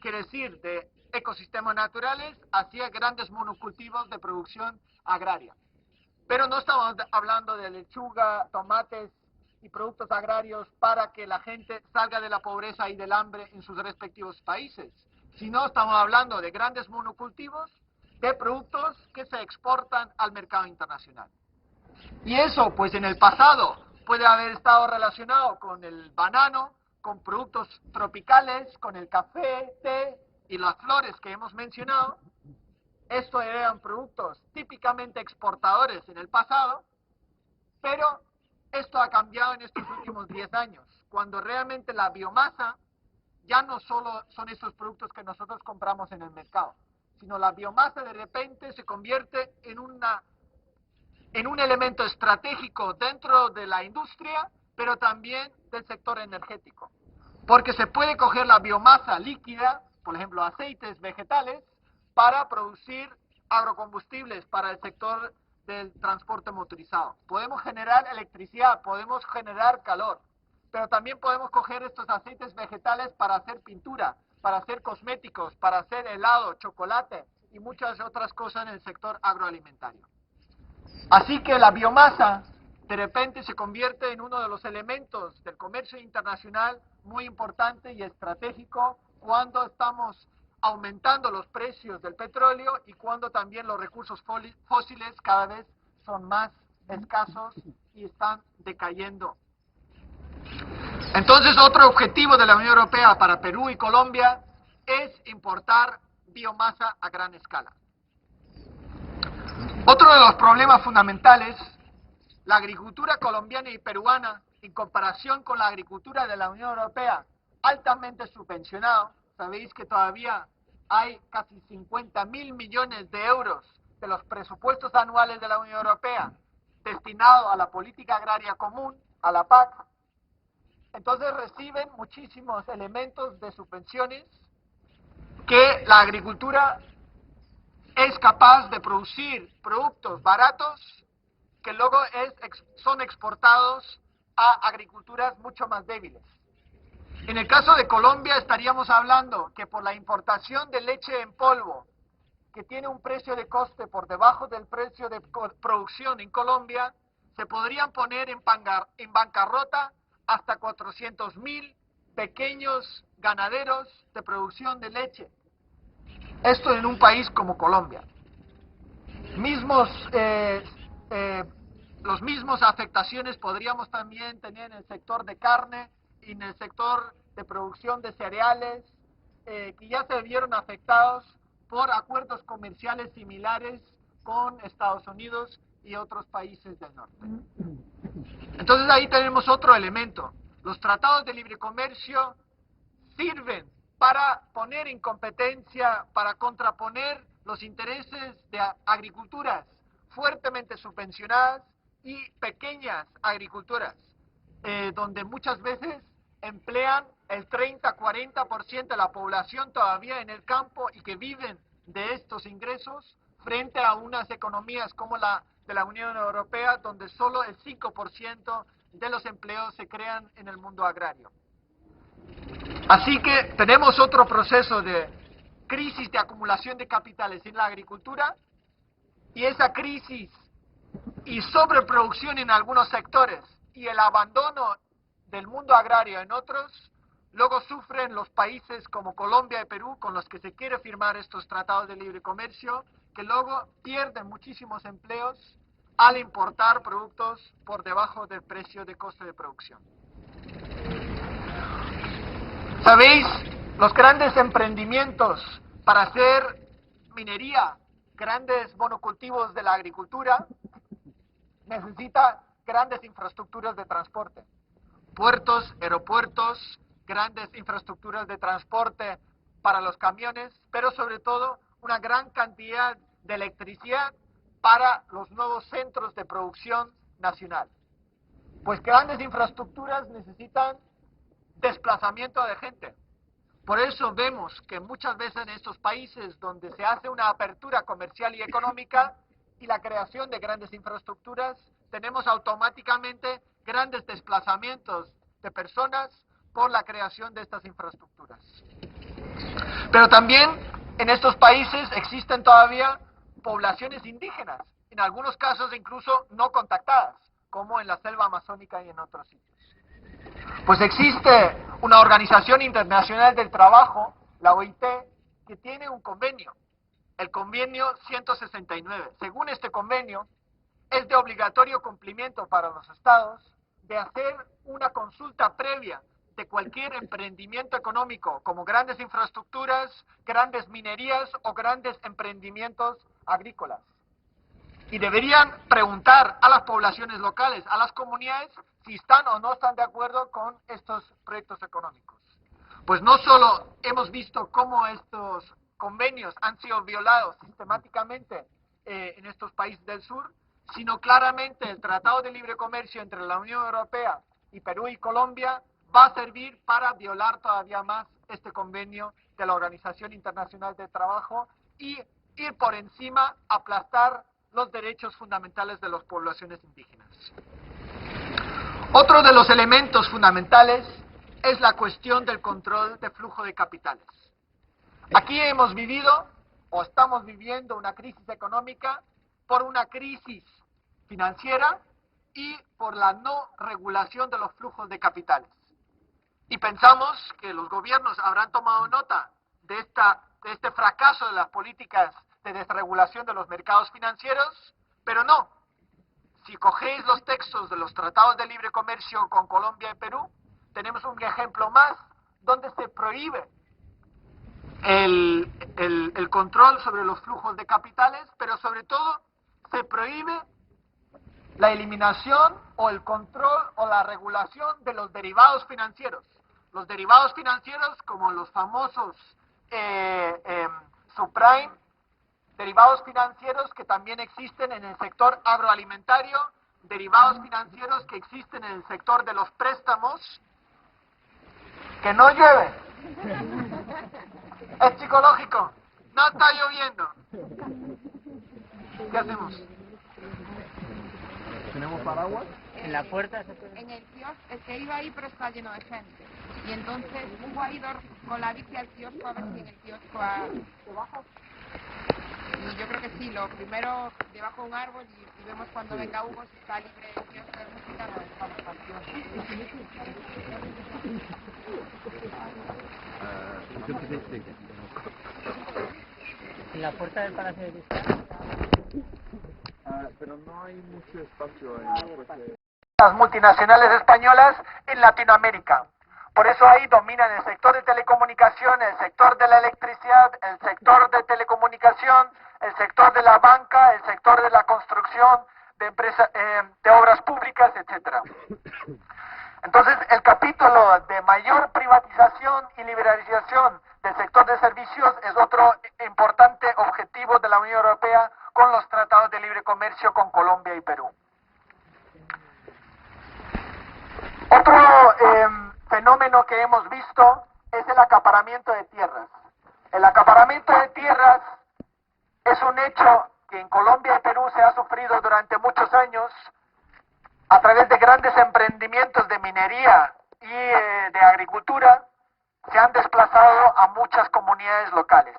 quiere decir de ecosistemas naturales hacia grandes monocultivos de producción agraria. Pero no estamos hablando de lechuga, tomates y productos agrarios para que la gente salga de la pobreza y del hambre en sus respectivos países, sino estamos hablando de grandes monocultivos de productos que se exportan al mercado internacional. Y eso, pues en el pasado, puede haber estado relacionado con el banano, con productos tropicales, con el café, té y las flores que hemos mencionado. Estos eran productos típicamente exportadores en el pasado, pero esto ha cambiado en estos últimos 10 años, cuando realmente la biomasa ya no solo son esos productos que nosotros compramos en el mercado, sino la biomasa de repente se convierte en un elemento estratégico dentro de la industria, pero también del sector energético. Porque se puede coger la biomasa líquida, por ejemplo aceites vegetales, para producir agrocombustibles para el sector del transporte motorizado. Podemos generar electricidad, podemos generar calor, pero también podemos coger estos aceites vegetales para hacer pintura, para hacer cosméticos, para hacer helado, chocolate y muchas otras cosas en el sector agroalimentario. Así que la biomasa de repente se convierte en uno de los elementos del comercio internacional muy importante y estratégico cuando estamos aumentando los precios del petróleo y cuando también los recursos fósiles cada vez son más escasos y están decayendo. Entonces, otro objetivo de la Unión Europea para Perú y Colombia es importar biomasa a gran escala. Otro de los problemas fundamentales, la agricultura colombiana y peruana, en comparación con la agricultura de la Unión Europea, altamente subvencionado. Sabéis que todavía hay casi 50.000 millones de euros de los presupuestos anuales de la Unión Europea destinados a la política agraria común, a la PAC. Entonces reciben muchísimos elementos de subvenciones que la agricultura es capaz de producir productos baratos que luego son exportados a agriculturas mucho más débiles. En el caso de Colombia estaríamos hablando que por la importación de leche en polvo, que tiene un precio de coste por debajo del precio de producción en Colombia, se podrían poner en bancarrota hasta 400.000 pequeños ganaderos de producción de leche. Esto en un país como Colombia. Los mismos afectaciones podríamos también tener en el sector de carne y en el sector de producción de cereales, que ya se vieron afectados por acuerdos comerciales similares con Estados Unidos y otros países del norte. Entonces ahí tenemos otro elemento. Los tratados de libre comercio sirven para poner en competencia, para contraponer los intereses de agriculturas fuertemente subvencionadas y pequeñas agriculturas, donde muchas veces emplean el 30-40% de la población todavía en el campo y que viven de estos ingresos, frente a unas economías como la de la Unión Europea, donde solo el 5% de los empleos se crean en el mundo agrario. Así que tenemos otro proceso de crisis de acumulación de capitales en la agricultura, y esa crisis y sobreproducción en algunos sectores y el abandono del mundo agrario en otros, luego sufren los países como Colombia y Perú, con los que se quiere firmar estos tratados de libre comercio, que luego pierden muchísimos empleos al importar productos por debajo del precio de coste de producción. ¿Sabéis? Los grandes emprendimientos para hacer minería, grandes monocultivos de la agricultura, necesita grandes infraestructuras de transporte. Puertos, aeropuertos, grandes infraestructuras de transporte para los camiones, pero sobre todo una gran cantidad de electricidad para los nuevos centros de producción nacional. Pues grandes infraestructuras necesitan desplazamiento de gente. Por eso vemos que muchas veces en estos países donde se hace una apertura comercial y económica y la creación de grandes infraestructuras, tenemos automáticamente grandes desplazamientos de personas por la creación de estas infraestructuras. Pero también en estos países existen todavía poblaciones indígenas, en algunos casos incluso no contactadas, como en la selva amazónica y en otros sitios. Pues existe una Organización Internacional del Trabajo, la OIT, que tiene un convenio, el convenio 169. Según este convenio, es de obligatorio cumplimiento para los estados de hacer una consulta previa de cualquier emprendimiento económico, como grandes infraestructuras, grandes minerías o grandes emprendimientos agrícolas. Y deberían preguntar a las poblaciones locales, a las comunidades, si están o no están de acuerdo con estos proyectos económicos. Pues no solo hemos visto cómo estos convenios han sido violados sistemáticamente en estos países del sur, sino claramente el Tratado de Libre Comercio entre la Unión Europea y Perú y Colombia va a servir para violar todavía más este convenio de la Organización Internacional del Trabajo y ir por encima, aplastar los derechos fundamentales de las poblaciones indígenas. Otro de los elementos fundamentales es la cuestión del control de flujo de capitales. Aquí hemos vivido o estamos viviendo una crisis económica por una crisis financiera y por la no regulación de los flujos de capitales. Y pensamos que los gobiernos habrán tomado nota de este fracaso de las políticas de desregulación de los mercados financieros, pero no. Si cogéis los textos de los tratados de libre comercio con Colombia y Perú, tenemos un ejemplo más donde se prohíbe el control sobre los flujos de capitales, pero sobre todo se prohíbe la eliminación o el control o la regulación de los derivados financieros. Los derivados financieros como los famosos subprime, derivados financieros que también existen en el sector agroalimentario, derivados financieros que existen en el sector de los préstamos. Que no llueve. Es psicológico. No está lloviendo. ¿Qué hacemos? ¿Tenemos paraguas? En la puerta se puede... En el kiosco, es que iba ahí pero está lleno de gente. Y entonces Hugo ha ido con la bici al kiosco a ver si en el kiosco debajo. Y yo creo que sí, lo primero debajo de un árbol y vemos cuando venga Hugo si está libre el kiosco de música, nos vamos para el kiosco. En la puerta del Palacio de Cristal. Pero no hay mucho espacio en la puerta. Las multinacionales españolas en Latinoamérica. Por eso ahí dominan el sector de telecomunicaciones, el sector de la electricidad, el sector de telecomunicación, el sector de la banca, el sector de la construcción, de empresas, de obras públicas, etcétera. Entonces, el capítulo de mayor privatización y liberalización del sector de servicios es otro importante objetivo de la Unión Europea con los tratados de libre comercio con Colombia y Perú. Otro fenómeno que hemos visto es el acaparamiento de tierras. El acaparamiento de tierras es un hecho que en Colombia y Perú se ha sufrido durante muchos años a través de grandes emprendimientos de minería y de agricultura. Se han desplazado a muchas comunidades locales.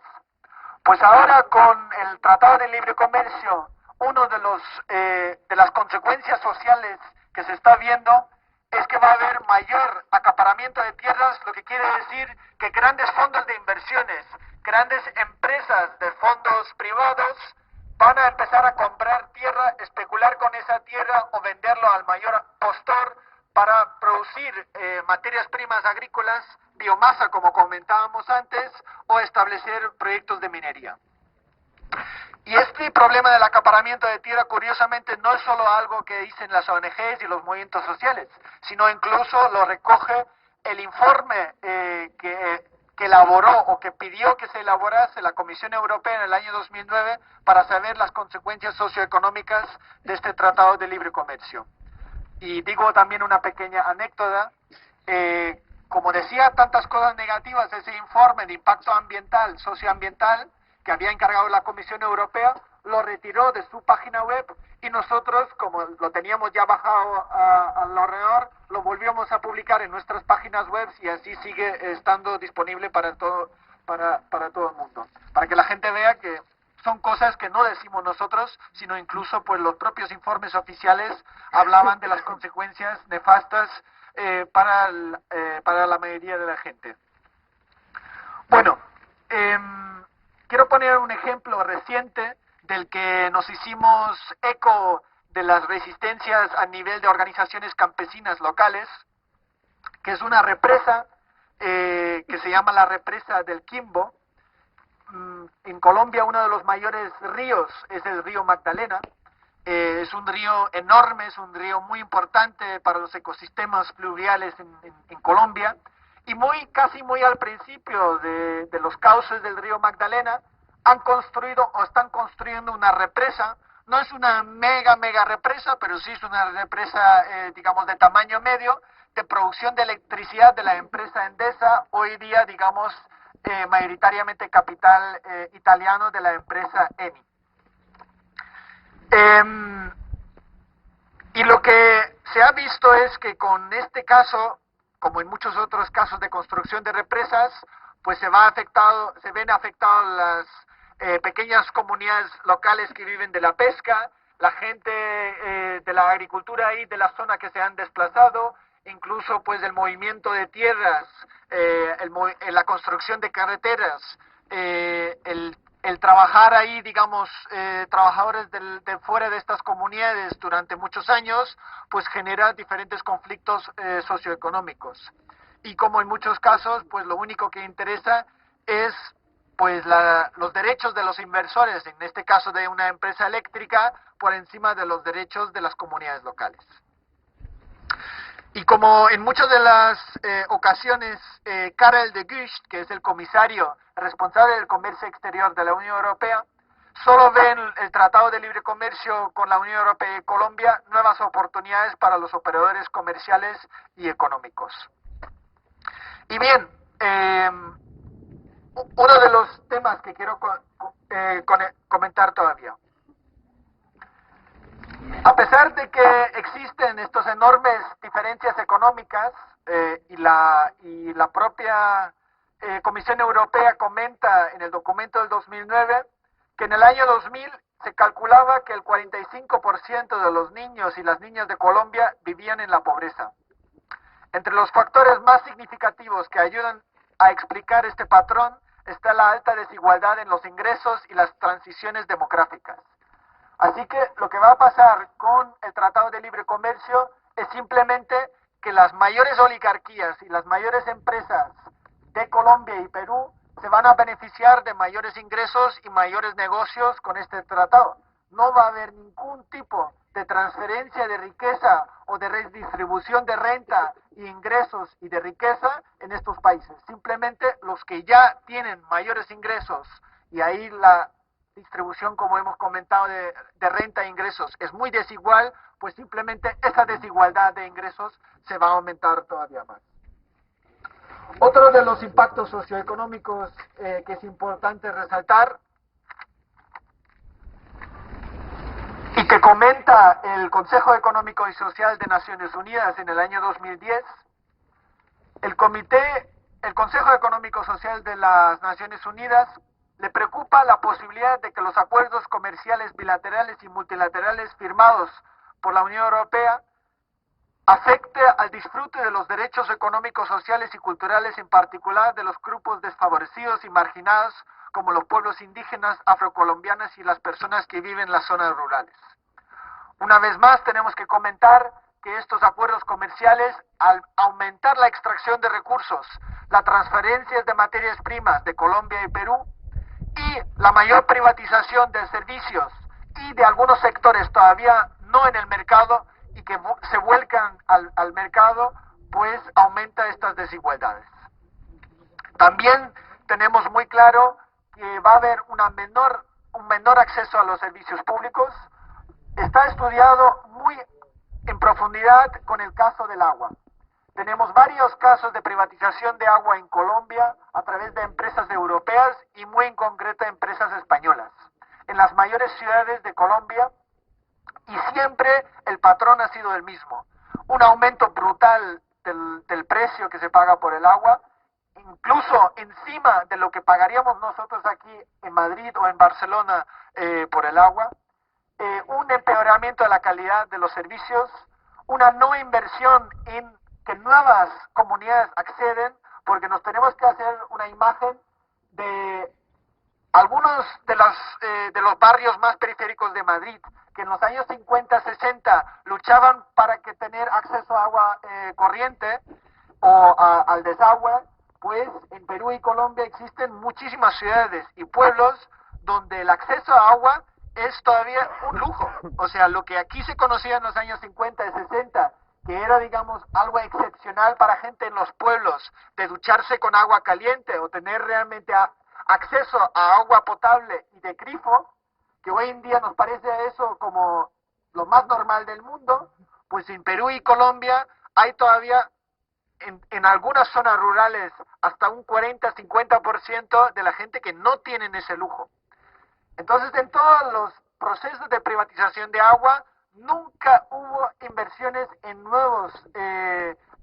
Pues ahora con el Tratado de Libre Comercio, uno de las consecuencias sociales que se está viendo es que va a haber mayor acaparamiento de tierras, lo que quiere decir que grandes fondos de inversiones, grandes empresas de fondos privados van a empezar a comprar tierra, especular con esa tierra o venderlo al mayor postor para producir materias primas agrícolas, biomasa como comentábamos antes, o establecer proyectos de minería. Y este problema del acaparamiento de tierra, curiosamente, no es solo algo que dicen las ONGs y los movimientos sociales, sino incluso lo recoge el informe que elaboró o que pidió que se elaborase la Comisión Europea en el año 2009 para saber las consecuencias socioeconómicas de este Tratado de Libre Comercio. Y digo también una pequeña anécdota, como decía tantas cosas negativas ese informe de impacto ambiental, socioambiental, que había encargado la Comisión Europea, lo retiró de su página web y nosotros, como lo teníamos ya bajado al ordenador, lo volvíamos a publicar en nuestras páginas web y así sigue estando disponible para todo el mundo. Para que la gente vea que son cosas que no decimos nosotros, sino incluso pues los propios informes oficiales hablaban de las consecuencias nefastas para la mayoría de la gente. Bueno, quiero poner un ejemplo reciente del que nos hicimos eco de las resistencias a nivel de organizaciones campesinas locales, que es una represa que se llama la represa del Quimbo. En Colombia uno de los mayores ríos es el río Magdalena. Es un río enorme, es un río muy importante para los ecosistemas fluviales en Colombia. Y casi muy al principio de los cauces del río Magdalena, han construido o están construyendo una represa. No es una mega represa, pero sí es una represa, digamos, de tamaño medio, de producción de electricidad de la empresa Endesa, hoy día, digamos, mayoritariamente capital italiano de la empresa Eni. Y lo que se ha visto es que con este caso, como en muchos otros casos de construcción de represas, pues se ven afectadas las pequeñas comunidades locales que viven de la pesca, la gente de la agricultura ahí, de la zona que se han desplazado, incluso pues el movimiento de tierras, la construcción de carreteras, el trabajar ahí, digamos, trabajadores de fuera de estas comunidades durante muchos años, pues genera diferentes conflictos socioeconómicos. Y como en muchos casos, pues lo único que interesa es pues los derechos de los inversores, en este caso de una empresa eléctrica, por encima de los derechos de las comunidades locales. Y como en muchas de las ocasiones, Karel de Gucht, que es el comisario responsable del comercio exterior de la Unión Europea, solo ve en el Tratado de Libre Comercio con la Unión Europea y Colombia nuevas oportunidades para los operadores comerciales y económicos. Y bien, uno de los temas que quiero comentar todavía. A pesar de que existen estas enormes diferencias económicas y la propia Comisión Europea comenta en el documento del 2009 que en el año 2000 se calculaba que el 45% de los niños y las niñas de Colombia vivían en la pobreza. Entre los factores más significativos que ayudan a explicar este patrón está la alta desigualdad en los ingresos y las transiciones demográficas. Así que lo que va a pasar con el Tratado de Libre Comercio es simplemente que las mayores oligarquías y las mayores empresas de Colombia y Perú se van a beneficiar de mayores ingresos y mayores negocios con este tratado. No va a haber ningún tipo de transferencia de riqueza o de redistribución de renta y ingresos y de riqueza en estos países. Simplemente los que ya tienen mayores ingresos, y ahí la distribución, como hemos comentado, de renta e ingresos es muy desigual, pues simplemente esa desigualdad de ingresos se va a aumentar todavía más. Otro de los impactos socioeconómicos que es importante resaltar y que comenta el Consejo Económico y Social de Naciones Unidas en el año 2010, el Consejo Económico y Social de las Naciones Unidas le preocupa la posibilidad de que los acuerdos comerciales bilaterales y multilaterales firmados por la Unión Europea afecte al disfrute de los derechos económicos, sociales y culturales, en particular de los grupos desfavorecidos y marginados como los pueblos indígenas, afrocolombianos y las personas que viven en las zonas rurales. Una vez más tenemos que comentar que estos acuerdos comerciales, al aumentar la extracción de recursos, las transferencias de materias primas de Colombia y Perú y la mayor privatización de servicios y de algunos sectores todavía no en el mercado y que se vuelcan al mercado, pues aumenta estas desigualdades. También tenemos muy claro que va a haber un menor acceso a los servicios públicos. Está estudiado muy en profundidad con el caso del agua. Tenemos varios casos de privatización de agua en Colombia a través de empresas europeas y muy en concreto empresas españolas en las mayores ciudades de Colombia, y siempre el patrón ha sido el mismo: un aumento brutal del precio que se paga por el agua, incluso encima de lo que pagaríamos nosotros aquí en Madrid o en Barcelona por el agua, un empeoramiento de la calidad de los servicios, una no inversión en que nuevas comunidades acceden, porque nos tenemos que hacer una imagen de algunos de los barrios más periféricos de Madrid, que en los años 50, 60 luchaban para que tener acceso a agua corriente o al desagüe. Pues en Perú y Colombia existen muchísimas ciudades y pueblos donde el acceso a agua es todavía un lujo. O sea, lo que aquí se conocía en los años 50 y 60, que era, digamos, algo excepcional para gente en los pueblos, de ducharse con agua caliente o tener realmente acceso a agua potable y de grifo, que hoy en día nos parece eso como lo más normal del mundo, pues en Perú y Colombia hay todavía en algunas zonas rurales hasta un 40-50% de la gente que no tienen ese lujo. Entonces, en todos los procesos de privatización de agua, nunca hubo inversiones en nuevos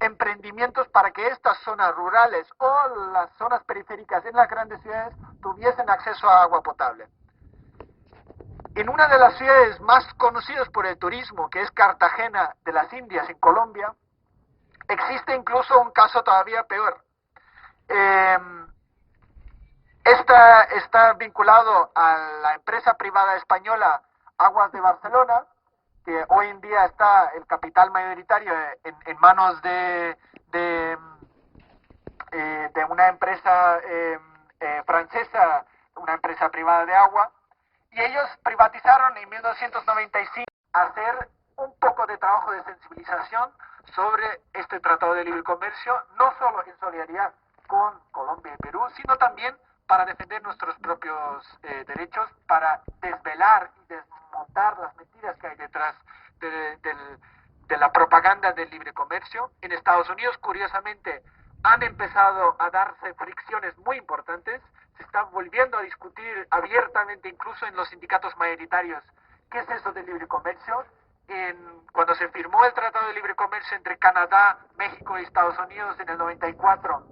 emprendimientos para que estas zonas rurales o las zonas periféricas en las grandes ciudades tuviesen acceso a agua potable. En una de las ciudades más conocidas por el turismo, que es Cartagena de las Indias, en Colombia, existe incluso un caso todavía peor. Está vinculado a la empresa privada española Aguas de Barcelona, que hoy en día está el capital mayoritario en manos de una empresa francesa, una empresa privada de agua, y ellos privatizaron en 1995 hacer un poco de trabajo de sensibilización sobre este Tratado de Libre Comercio, no solo en solidaridad con Colombia y Perú, sino también para defender nuestros propios derechos, para desvelar y desmontar las mentiras que hay detrás de la propaganda del libre comercio. En Estados Unidos, curiosamente, han empezado a darse fricciones muy importantes, se están volviendo a discutir abiertamente, incluso en los sindicatos mayoritarios, qué es eso del libre comercio. Cuando se firmó el Tratado de Libre Comercio entre Canadá, México y Estados Unidos en el 94,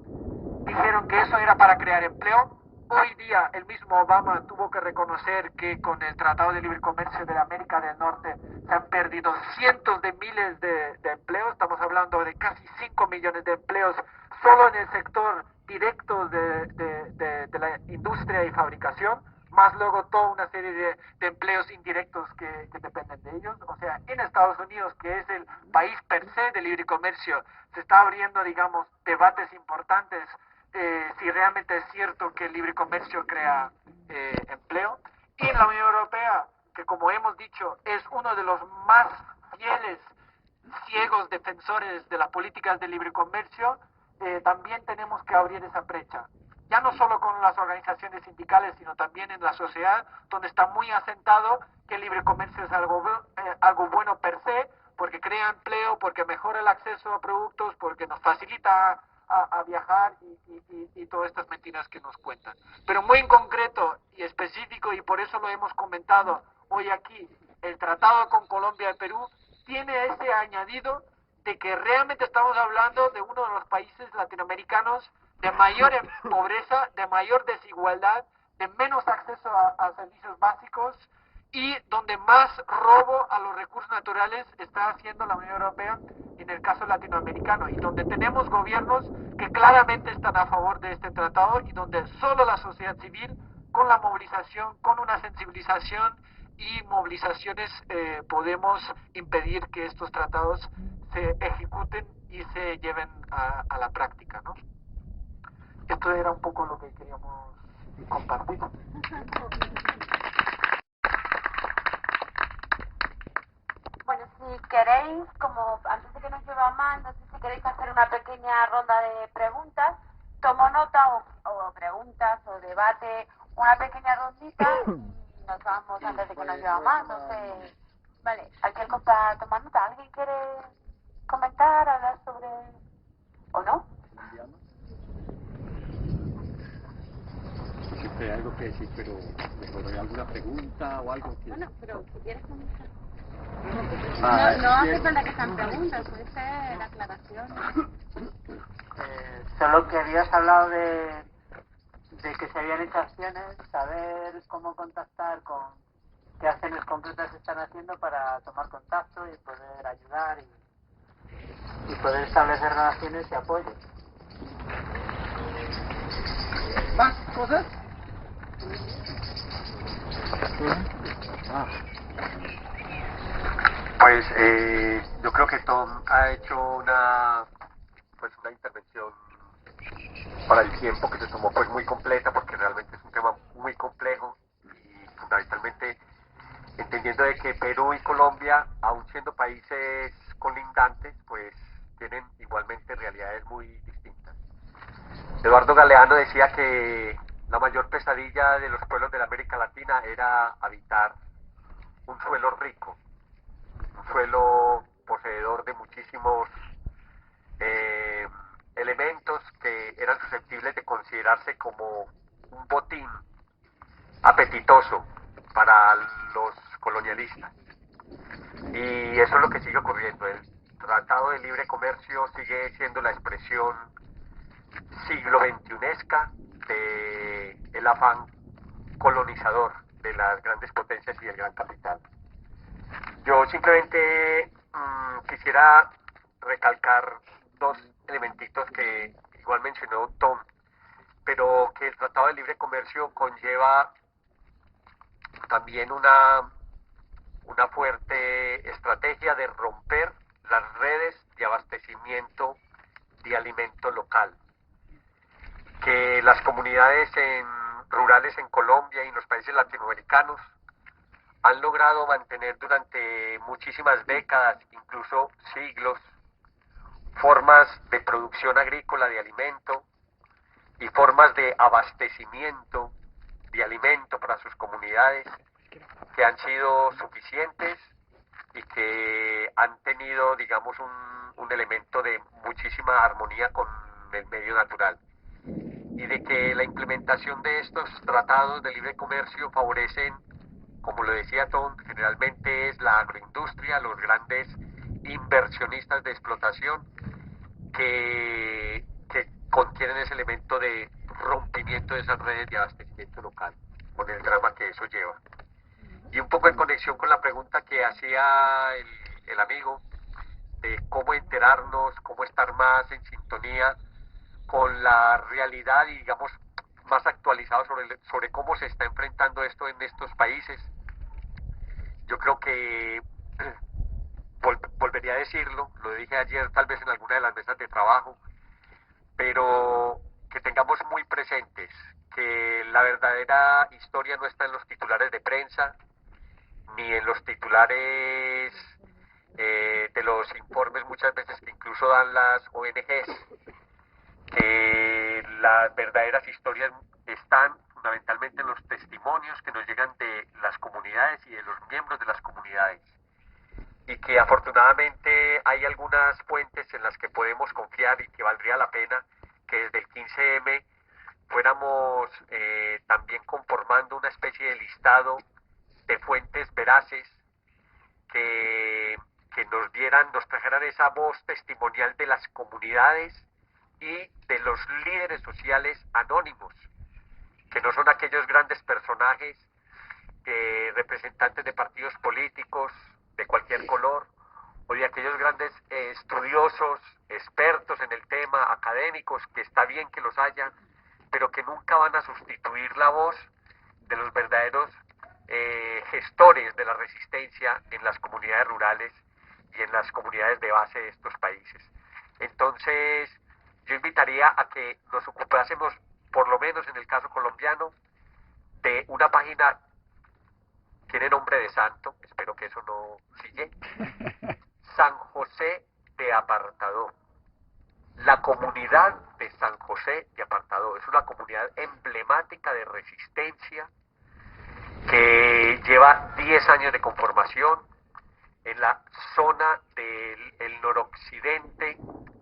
dijeron que eso era para crear empleo. Hoy día el mismo Obama tuvo que reconocer que con el Tratado de Libre Comercio de la América del Norte se han perdido cientos de miles de empleos. Estamos hablando de casi 5 millones de empleos solo en el sector directo de la industria y fabricación, más luego toda una serie de empleos indirectos que dependen de ellos. O sea, en Estados Unidos, que es el país per se de libre comercio, se está abriendo, digamos, debates importantes si realmente es cierto que el libre comercio crea empleo. Y en la Unión Europea, que como hemos dicho, es uno de los más fieles, ciegos defensores de las políticas de libre comercio, también tenemos que abrir esa brecha. Ya no solo con las organizaciones sindicales, sino también en la sociedad, donde está muy asentado que el libre comercio es algo bueno per se, porque crea empleo, porque mejora el acceso a productos, porque nos facilita a viajar y todas estas mentiras que nos cuentan. Pero muy en concreto y específico, y por eso lo hemos comentado hoy aquí, el tratado con Colombia y Perú tiene ese añadido de que realmente estamos hablando de uno de los países latinoamericanos de mayor pobreza, de mayor desigualdad, de menos acceso a servicios básicos y donde más robo a los recursos naturales está haciendo la Unión Europea en el caso latinoamericano, y donde tenemos gobiernos que claramente están a favor de este tratado y donde solo la sociedad civil, con la movilización, con una sensibilización y movilizaciones, podemos impedir que estos tratados se ejecuten y se lleven a la práctica, ¿no? Esto era un poco lo que queríamos compartir. Bueno, si queréis, como antes de que nos lleva más, no sé si queréis hacer una pequeña ronda de preguntas, tomo nota o preguntas o debate, una pequeña rondita y nos vamos antes de que nos lleva más, no sé. Vale, ¿alguien cosa toma nota? ¿Alguien quiere comentar, hablar sobre o no? Siempre hay algo que decir, pero ¿hay alguna pregunta o algo que...? Bueno, pero si quieres comentar. No hace falta que sean preguntas, puede ser aclaración. Solo que habías hablado de que se habían hecho acciones, saber cómo contactar con qué acciones concretas se están haciendo para tomar contacto y poder ayudar y poder establecer relaciones y apoyo. ¿Más cosas? Pues yo creo que Tom ha hecho una intervención para el tiempo que se tomó, pues muy completa, porque realmente es un tema muy complejo y fundamentalmente entendiendo de que Perú y Colombia, aun siendo países colindantes, pues tienen igualmente realidades muy distintas. Eduardo Galeano decía que la mayor pesadilla de los pueblos de la América Latina era habitar un suelo rico, un suelo poseedor de muchísimos elementos que eran susceptibles de considerarse como un botín apetitoso para los colonialistas. Y eso es lo que sigue ocurriendo. El Tratado de Libre Comercio sigue siendo la expresión siglo XXI-esca del afán colonizador de las grandes potencias y del gran capital. Yo simplemente quisiera recalcar dos elementitos que igual mencionó Tom, pero que el Tratado de Libre Comercio conlleva también una fuerte estrategia de romper las redes de abastecimiento de alimento local, que las comunidades rurales en Colombia y en los países latinoamericanos han logrado mantener durante muchísimas décadas, incluso siglos, formas de producción agrícola de alimento y formas de abastecimiento de alimento para sus comunidades que han sido suficientes y que han tenido, digamos, un elemento de muchísima armonía con el medio natural. Y de que la implementación de estos tratados de libre comercio favorecen, como lo decía Tom, generalmente es la agroindustria, los grandes inversionistas de explotación que contienen ese elemento de rompimiento de esas redes de abastecimiento local, con el drama que eso lleva. Y un poco en conexión con la pregunta que hacía el amigo, de cómo enterarnos, cómo estar más en sintonía con la realidad y, digamos, más actualizado sobre cómo se está enfrentando esto en estos países. Yo creo que volvería a decirlo, lo dije ayer tal vez en alguna de las mesas de trabajo, pero que tengamos muy presentes que la verdadera historia no está en los titulares de prensa, ni en los titulares de los informes muchas veces que incluso dan las ONGs, que las verdaderas historias están fundamentalmente en los testimonios que nos llegan de las comunidades y de los miembros de las comunidades, y que afortunadamente hay algunas fuentes en las que podemos confiar y que valdría la pena que desde el 15M fuéramos también conformando una especie de listado de fuentes veraces que nos trajeran esa voz testimonial de las comunidades y de los líderes sociales anónimos, que no son aquellos grandes personajes, representantes de partidos políticos de cualquier color, o de aquellos grandes estudiosos, expertos en el tema, académicos, que está bien que los haya, pero que nunca van a sustituir la voz de los verdaderos gestores de la resistencia en las comunidades rurales y en las comunidades de base de estos países. Entonces, yo invitaría a que nos ocupásemos, por lo menos en el caso colombiano, de una página, tiene nombre de santo, espero que eso no sigue, San José de Apartadó. La comunidad de San José de Apartadó es una comunidad emblemática de resistencia que lleva 10 años de conformación en la zona del noroccidente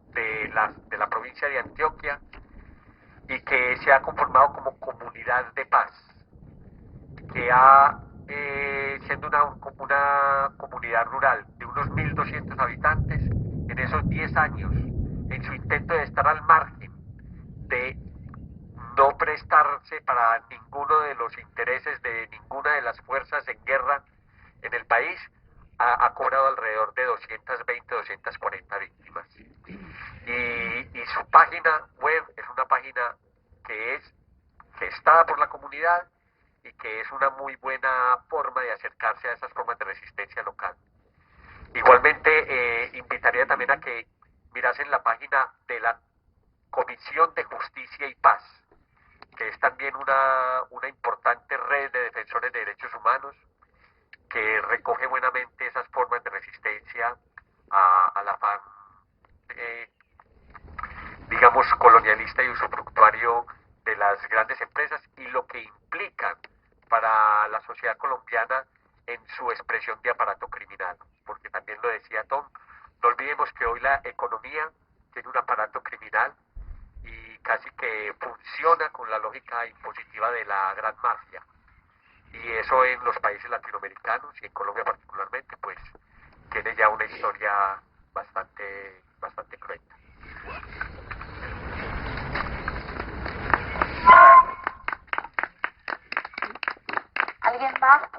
de la provincia de Antioquia, y que se ha conformado como comunidad de paz, que ha siendo una comunidad rural de unos 1.200 habitantes, en esos 10 años, en su intento de estar al margen, de no prestarse para ninguno de los intereses de ninguna de las fuerzas en guerra en el país, ha cobrado alrededor de 220, 240 víctimas. Y su página web es una página que es gestada por la comunidad y que es una muy buena forma de acercarse a esas formas de resistencia local. Igualmente, invitaría también a que mirasen la página de la Comisión de Justicia y Paz, que es también una importante red de defensores de derechos humanos, que recoge buenamente esas formas de resistencia al afán, digamos, colonialista y usufructuario de las grandes empresas, y lo que implican para la sociedad colombiana en su expresión de aparato criminal, porque también lo decía Tom, no olvidemos que hoy la economía tiene un aparato criminal y casi que funciona con la lógica impositiva de la gran mafia, y eso en los países latinoamericanos y en Colombia particularmente pues tiene ya una historia bastante cruenta. ¿Alguien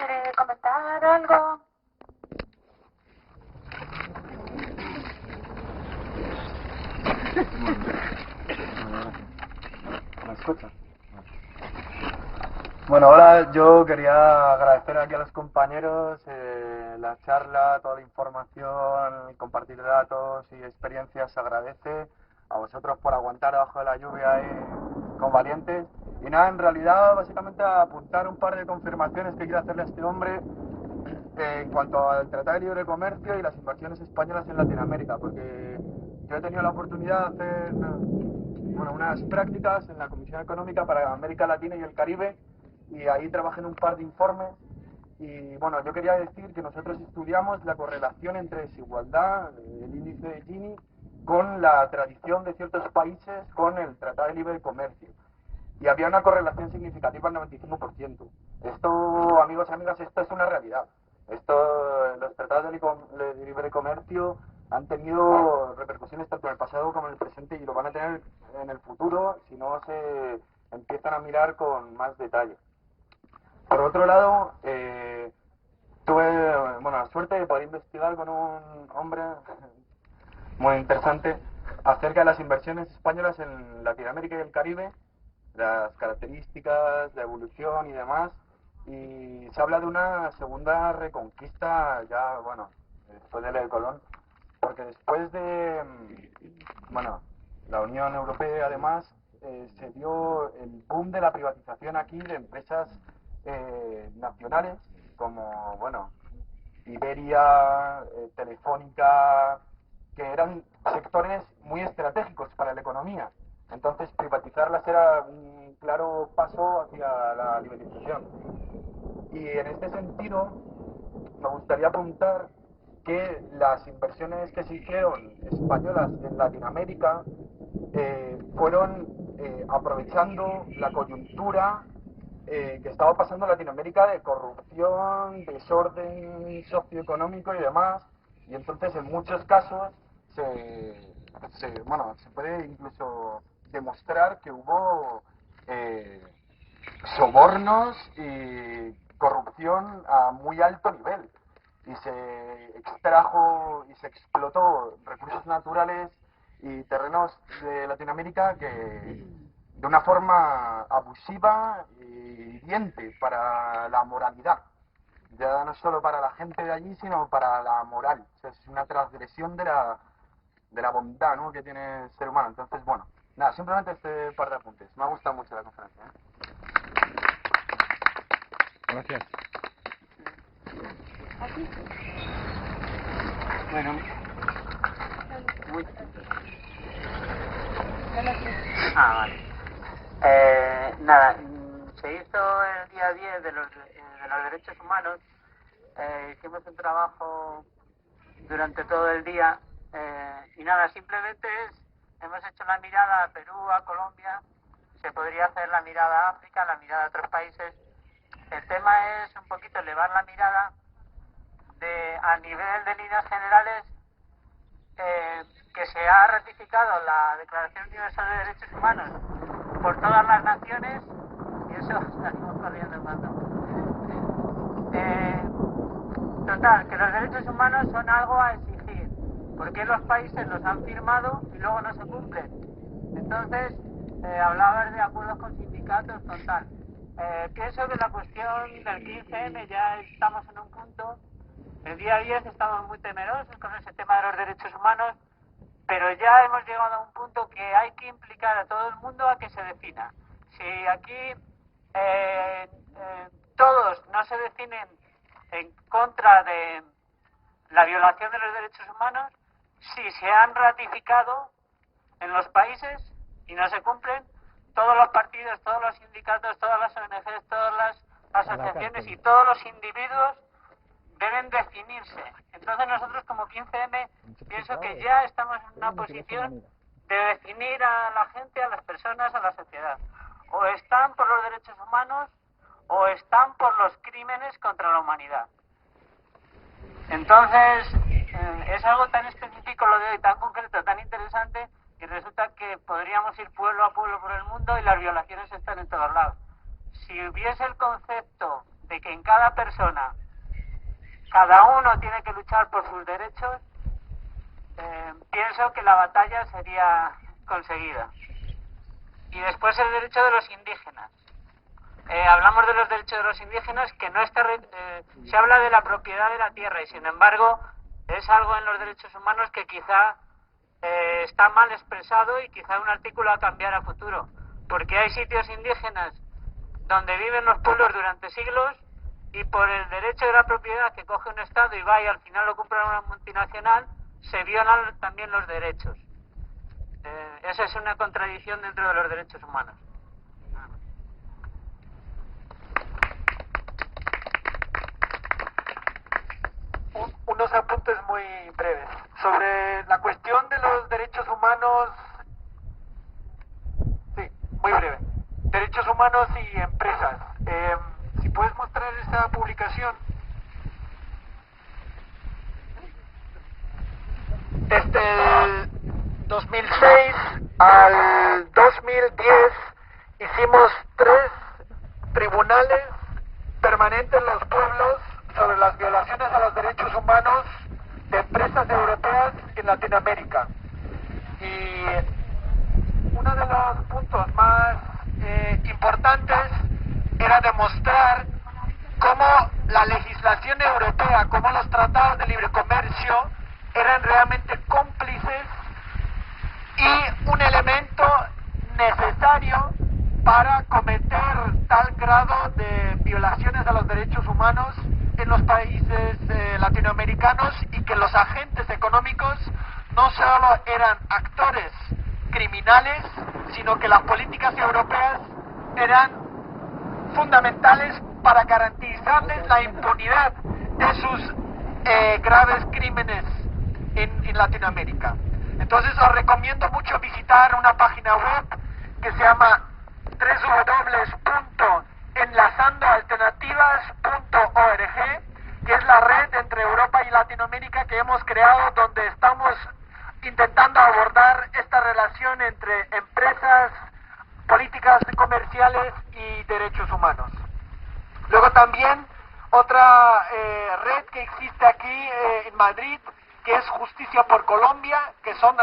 quiere comentar algo? ¿Me escucha? Bueno, ahora yo quería agradecer aquí a los compañeros la charla, toda la información, compartir datos y experiencias se agradece. A vosotros por aguantar debajo de la lluvia ahí con valientes. Y nada, en realidad, básicamente apuntar un par de confirmaciones que quiere hacerle a este hombre en cuanto al Tratado de Libre Comercio y las inversiones españolas en Latinoamérica, porque yo he tenido la oportunidad de hacer unas prácticas en la Comisión Económica para América Latina y el Caribe, y ahí trabajé en un par de informes. Y bueno, yo quería decir que nosotros estudiamos la correlación entre desigualdad, el índice de Gini, con la tradición de ciertos países con el Tratado de Libre Comercio. Y había una correlación significativa al 95%. Esto, amigos y amigas, esto es una realidad. Los tratados de libre comercio han tenido repercusiones tanto en el pasado como en el presente y lo van a tener en el futuro si no se empiezan a mirar con más detalle. Por otro lado, tuve la suerte de poder investigar con un hombre muy interesante acerca de las inversiones españolas en Latinoamérica y el Caribe, las características, la evolución y demás, y se habla de una segunda reconquista ya, después de la de Colón, porque después de, la Unión Europea además, se dio el boom de la privatización aquí de empresas nacionales como, Iberia, Telefónica, que eran sectores muy estratégicos para la economía. Entonces, privatizarlas era un claro paso hacia la liberalización. Y en este sentido, me gustaría apuntar que las inversiones que se hicieron españolas en Latinoamérica fueron aprovechando la coyuntura que estaba pasando en Latinoamérica de corrupción, desorden socioeconómico y demás, y entonces en muchos casos se puede incluso demostrar que hubo sobornos y corrupción a muy alto nivel, y se extrajo y se explotó recursos naturales y terrenos de Latinoamérica que de una forma abusiva y hiriente para la moralidad, ya no solo para la gente de allí, sino para la moral. O sea, es una transgresión de la bondad, ¿no?, que tiene el ser humano. Entonces, nada, simplemente este par de apuntes. Me ha gustado mucho la conferencia, ¿eh? Gracias. Bueno, vale. Nada, se hizo el día 10 de los derechos humanos. Hicimos un trabajo durante todo el día y nada, simplemente hemos hecho la mirada a Perú, a Colombia, se podría hacer la mirada a África, la mirada a otros países. El tema es un poquito elevar la mirada a nivel de líneas generales, que se ha ratificado la Declaración Universal de Derechos Humanos por todas las naciones, y eso salimos corriendo cuando. Total, que los derechos humanos son algo a exigir, porque los países los han firmado y luego no se cumplen. Entonces, hablabas de acuerdos con sindicatos, con tal. Pienso que la cuestión del 15M ya estamos en un punto. El día 10 estamos muy temerosos con ese tema de los derechos humanos, pero ya hemos llegado a un punto que hay que implicar a todo el mundo a que se defina. Si aquí todos no se definen en contra de la violación de los derechos humanos, si se han ratificado en los países y no se cumplen, todos los partidos, todos los sindicatos, todas las ONGs, todas las asociaciones y todos los individuos deben definirse. Entonces nosotros como 15M pienso que ya estamos en una posición de definir a la gente, a las personas, a la sociedad. O están por los derechos humanos o están por los crímenes contra la humanidad. Entonces es algo tan específico lo de hoy, tan concreto, tan interesante, y resulta que podríamos ir pueblo a pueblo por el mundo y las violaciones están en todos lados. Si hubiese el concepto de que en cada persona, cada uno tiene que luchar por sus derechos, pienso que la batalla sería conseguida. Y después el derecho de los indígenas. Hablamos de los derechos de los indígenas, que no está se habla de la propiedad de la tierra y sin embargo es algo en los derechos humanos que quizá está mal expresado y quizá un artículo a cambiar a futuro, porque hay sitios indígenas donde viven los pueblos durante siglos y por el derecho de la propiedad que coge un Estado y va y al final lo compra una multinacional, se violan también los derechos. Esa es una contradicción dentro de los derechos humanos. Unos apuntes muy breves. Sobre la cuestión de los derechos humanos, sí, muy breve. Derechos humanos y empresas. Si puedes mostrar esa publicación. Desde el 2006 al 2010 hicimos 3 tribunales permanentes en los pueblos sobre las violaciones a los derechos humanos de empresas europeas en Latinoamérica. Y uno de los puntos más importantes era demostrar cómo la legislación europea, cómo los tratados de libre comercio eran realmente cómplices y un elemento necesario para cometer tal grado de violaciones a los derechos humanos en los países latinoamericanos, y que los agentes económicos no solo eran actores criminales, sino que las políticas europeas eran fundamentales para garantizarles la impunidad de sus graves crímenes en Latinoamérica. Entonces os recomiendo mucho visitar una página web que se llama www.enlazandoalternativas.org, que es la red entre Europa y Latinoamérica que hemos creado, donde estamos intentando abordar esta relación entre empresas, políticas comerciales y derechos humanos. Luego también otra red que existe aquí en Madrid, que es Justicia por Colombia, que son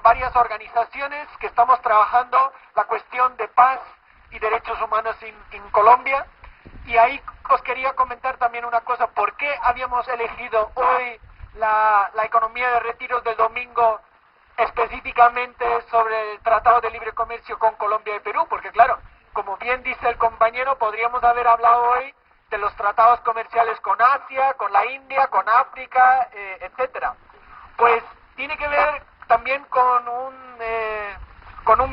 varias organizaciones que estamos trabajando la cuestión de paz y derechos humanos en Colombia. Y ahí os quería comentar también una cosa: ¿por qué habíamos elegido hoy la economía de retiros del domingo específicamente sobre el Tratado de Libre Comercio con Colombia y Perú? Porque claro, como bien dice el compañero, podríamos haber hablado hoy de los tratados comerciales con Asia, con la India, con África, etcétera. Pues tiene que ver también con un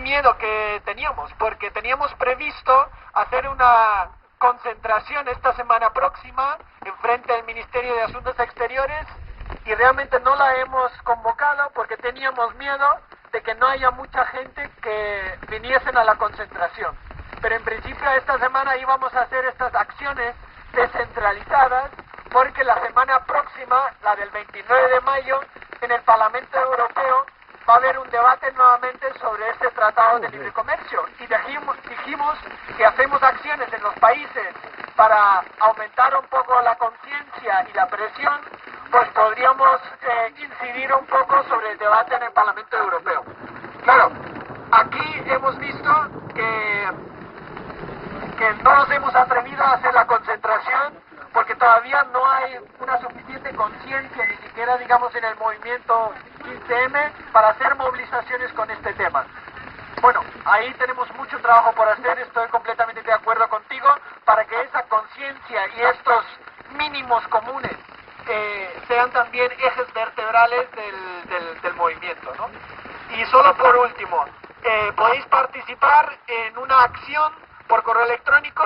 miedo que teníamos, porque teníamos previsto hacer una concentración esta semana próxima en frente del Ministerio de Asuntos Exteriores, y realmente no la hemos convocado porque teníamos miedo de que no haya mucha gente que viniesen a la concentración. Pero en principio esta semana íbamos a hacer estas acciones descentralizadas, porque la semana próxima, la del 29 de mayo, en el Parlamento Europeo va a haber un debate nuevamente sobre este Tratado de Libre Comercio, y dijimos que hacemos acciones en los países para aumentar un poco la conciencia y la presión, pues podríamos incidir un poco sobre el debate en el Parlamento Europeo. Claro, aquí hemos visto que no nos hemos atrevido a hacer la concentración porque todavía no hay una suficiente conciencia, ni siquiera digamos en el movimiento 15M, para hacer movilizaciones con este tema. Bueno, ahí tenemos mucho trabajo por hacer, estoy completamente de acuerdo contigo, para que esa conciencia y estos mínimos comunes sean también ejes vertebrales del movimiento, ¿no? Y solo por último, podéis participar en una acción por correo electrónico,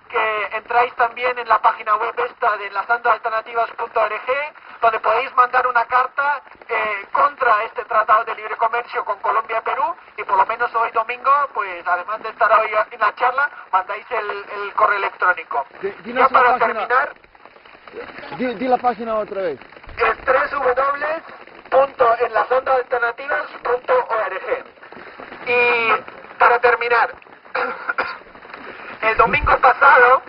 que entráis también en la página web esta de enlazandoalternativas.org, donde podéis mandar una carta contra este Tratado de Libre Comercio con Colombia y Perú, y por lo menos hoy domingo, pues además de estar hoy en la charla, mandáis el correo electrónico. Ya para terminar, di la página otra vez. Es www.enlazandoalternativas.org. Y para terminar, el domingo pasado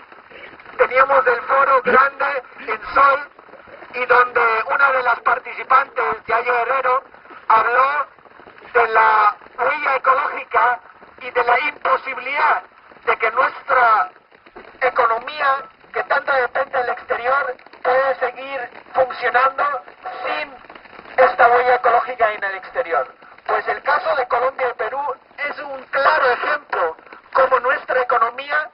teníamos el foro grande en Sol y donde una de las participantes, Yaya Herrero, habló de la huella ecológica y de la imposibilidad de que nuestra economía, que tanto depende del exterior, puede seguir funcionando sin esta huella ecológica en el exterior. Pues el caso de Colombia y Perú es un claro ejemplo como nuestra economía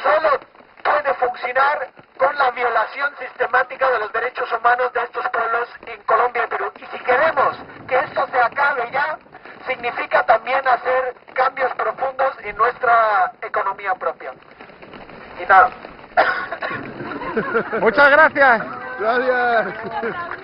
solo puede funcionar con la violación sistemática de los derechos humanos de estos pueblos en Colombia y Perú. Y si queremos que esto se acabe ya, significa también hacer cambios profundos en nuestra economía propia. Y nada. Muchas gracias. Gracias.